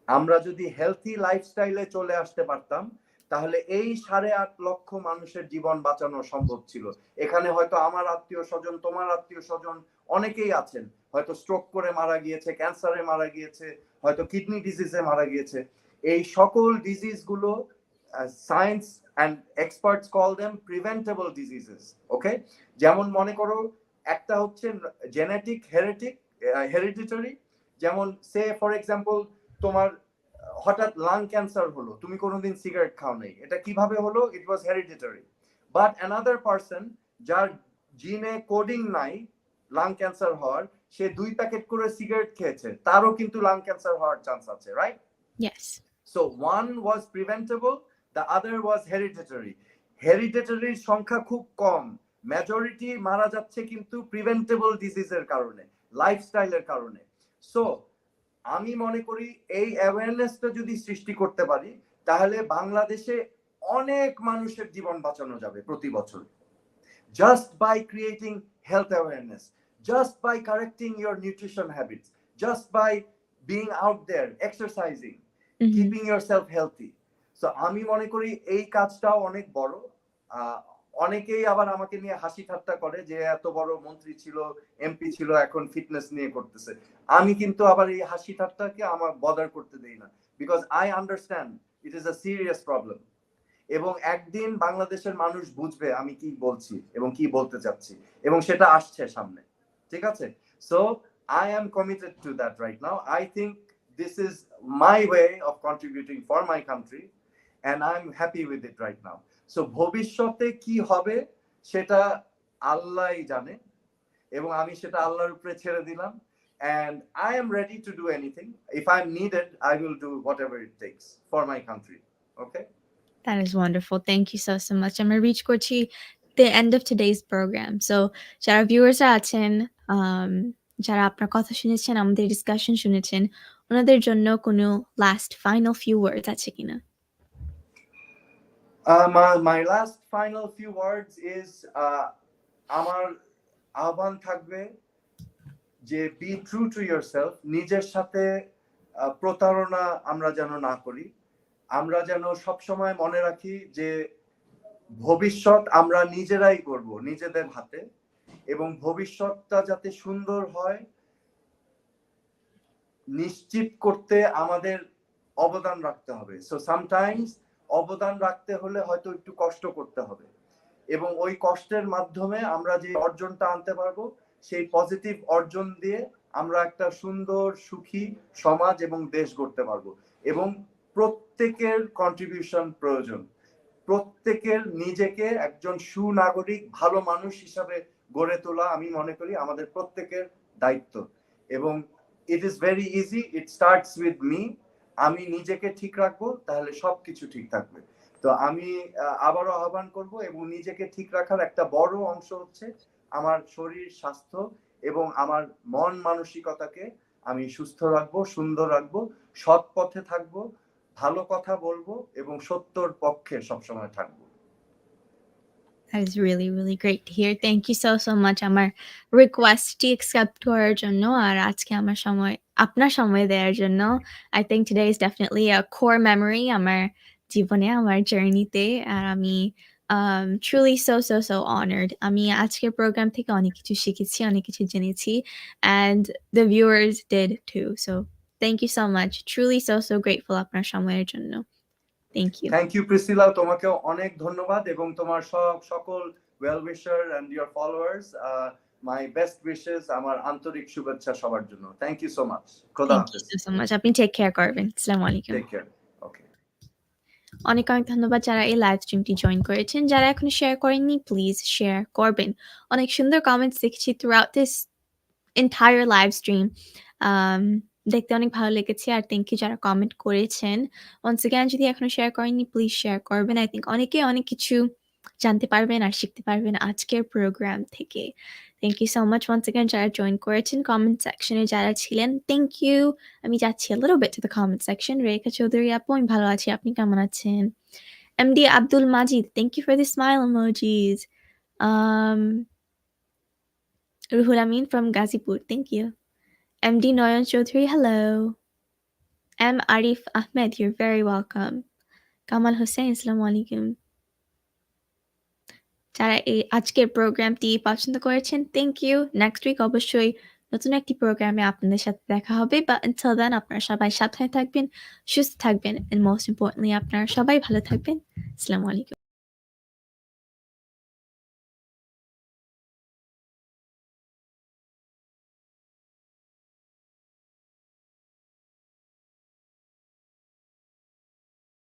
আমরা যদি হেলথি লাইফস্টাইলে চলে আসতে পারতাম, তাহলে এই 8.5 লক্ষ মানুষের জীবন বাঁচানো সম্ভব ছিল। এখানে হয়তো আমার আত্মীয় স্বজন, তোমার আত্মীয় স্বজন অনেকেই আছেন, হয়তো স্ট্রোক করে মারা গিয়েছে, ক্যান্সারে মারা গিয়েছে, হয়তো কিডনি ডিজিজে মারা গিয়েছে। এই সকল ডিজিজগুলো science and experts call them preventable diseases. Okay, যেমন মনে করো একটা হচ্ছে জেনেটিক হেরিডিটারি, যেমন সে ফর এক্সাম্পল তোমার হঠাৎ লাং ক্যান্সার হলো, তুমি কোনোদিন সিগারেট খাও নাই, এটা কিভাবে হলো? ইট ওয়াজ হেরিডিটারি। বাট অ্যানাদার পারসন যার জিনে কোডিং নাই লাং ক্যান্সার হওয়ার, সে 2 প্যাকেট করে সিগারেট খেয়েছে, তারও কিন্তু লাং ক্যান্সার হওয়ার চান্স আছে, right? Yes. So one was preventable, the other was hereditary. হেরিডিটারির সংখ্যা খুব কম, মেজরিটি মারা যাচ্ছে কিন্তু প্রিভেন্টেবল ডিজিজের কারণে, লাইফস্টাইলের কারণে। সো আমি মনে করি এই অ্যাওয়ারনেসটা যদি সৃষ্টি করতে পারি, তাহলে বাংলাদেশে অনেক মানুষের জীবন বাঁচানো যাবে প্রতি বছর, just by creating health awareness, just by correcting your nutrition habits, just by being out there, exercising, Mhm. keeping yourself healthy. So আমি মনে করি এই কাজটাও অনেক বড়। অনেকেই আবার আমাকে নিয়ে হাসি ঠাট্টা করে যে এত বড় মন্ত্রী ছিল, এমপি ছিল, এখন ফিটনেস নিয়ে করতেছে। আমি কিন্তু আবার এই হাসি ঠাট্টাকে আমার বদার করতে দেই না, because I understand it is a serious problem. এবং একদিন বাংলাদেশের মানুষ বুঝবে আমি কি বলছি এবং কি বলতে চাচ্ছি, এবং সেটা আসছে সামনে। ঠিক আছে? So I am committed to that right now. I think this is my way of contributing for my country and I'm happy with it right now. So ভবিষ্যতে কি হবে সেটা আল্লাহই জানে, এবং আমি সেটা আল্লাহর উপরে ছেড়ে দিলাম। And I am ready to do anything. If I'm needed, I will do whatever it takes for my country. Okay? That is wonderful. Thank you so much. আমরা রিচ করছি the end of today's program. So যারা viewers আছেন, যারা আপনার কথা শুনেছেন, আমাদের discussion শুনেছেন, ওনাদের জন্য কোনো last final few words আছে কিনা? My last final few words is আমার আহ্বান থাকবে যে be true to yourself. নিজের সাথে প্রতারণা আমরা যেন না করি। আমরা যেন সবসময় মনে রাখি যে ভবিষ্যৎ আমরা নিজেরাই করব, নিজেদের হাতে, এবং ভবিষ্যৎটা যাতে সুন্দর হয় নিশ্চিত করতে আমাদের অবদান রাখতে হবে। সো সামটাইমস অবদান রাখতে হলে হয়তো একটু কষ্ট করতে হবে, এবং ওই কষ্টের মাধ্যমে আমরা যে অর্জনটা আনতে পারবো সেই পজিটিভ অর্জন দিয়ে আমরা একটা সুন্দর সুখী সমাজ এবং দেশ গড়তে পারবো। এবং প্রত্যেকের কন্ট্রিবিউশন প্রয়োজন, প্রত্যেকের নিজেকে একজন সুনাগরিক ভালো মানুষ হিসাবে গড়ে তোলা আমি মনে করি আমাদের প্রত্যেকের দায়িত্ব। এবং it is very easy, it starts with me. আমি নিজেকে ঠিক রাখবো তাহলে সবকিছু ঠিক থাকবে। তো আমি আবারও আহ্বান করব, এবং নিজেকে ঠিক রাখার একটা বড় অংশ হচ্ছে আমার শরীর স্বাস্থ্য এবং আমার মন মানসিকতাকে আমি সুস্থ রাখবো, সুন্দর রাখবো, সৎ পথে থাকবো, ভালো কথা বলবো এবং সত্যর পক্ষে সবসময় থাকবো। That is really, really great to hear. Thank you so much আমার রিকোয়েস্টটি অ্যাকসেপ্ট করার জন্য আর আজকে আমার সময় আপনার সময় দেওয়ার জন্য। I think today is definitely a core memory আমার জীবনে, আমার জার্নিতে। আর আমি truly so honored. আমি আজকের প্রোগ্রাম থেকে অনেক কিছু শিখেছি, অনেক কিছু জেনেছি, and the viewers did too. So thank you so much. Truly so grateful আপনার সময়ের জন্য। Thank you. Thank you Priscilla, তোমাকেও অনেক ধন্যবাদ, এবং তোমার সকল well wisher and your followers my best wishes, আমার আন্তরিক শুভেচ্ছা সবার জন্য। Thank you so much. খোদা হাফেজ। Thank you so much. আপনি টেক কেয়ার করবেন। আসসালামু আলাইকুম। Take care. ওকে। অনেক ধন্যবাদ যারা এই লাইভ স্ট্রিমটি জয়েন করেছেন। যারা এখনো শেয়ার করেননি প্লিজ শেয়ার করবেন। অনেক সুন্দর কমেন্টস দেখেছি throughout this entire live stream. দেখতে অনেক ভালো লেগেছে, আর থ্যাংক ইউ যারা কমেন্ট করেছেন। once again যদি এখনো শেয়ার করেননি প্লিজ শেয়ার করবেন। I think অনেকে অনেক কিছু জানতে পারবেন আর শিখতে পারবেন আজকের প্রোগ্রাম থেকে। Thank you so much once again যারা জয়েন করেছেন। কমেন্ট সেকশনে যারা ছিলেন থ্যাংক ইউ। আমি যাচ্ছি a little bit to the comment section. রেখা চৌধুরী আপু, আমি ভালো আছি, আপনি কেমন আছেন? MD Abdul Majid, thank you for the smile emojis. Ruhul Amin from Gazipur, thank you. MD Noyan Chaudhary, hello. M. Arif Ahmed, you're very welcome. Kamal Hussein, assalamu alaikum. যারা এই আজকের প্রোগ্রামটি পছন্দ করেছেন থ্যাংক ইউ। নেক্সট উইক অবশ্যই নতুন একটি প্রোগ্রামে আপনাদের সাথে দেখা হবে, বা until then আপনারা সবাই সাবধানে থাকবেন, সুস্থ থাকবেন, and most importantly আপনারা সবাই ভালো থাকবেন। আসসালামু আলাইকুম।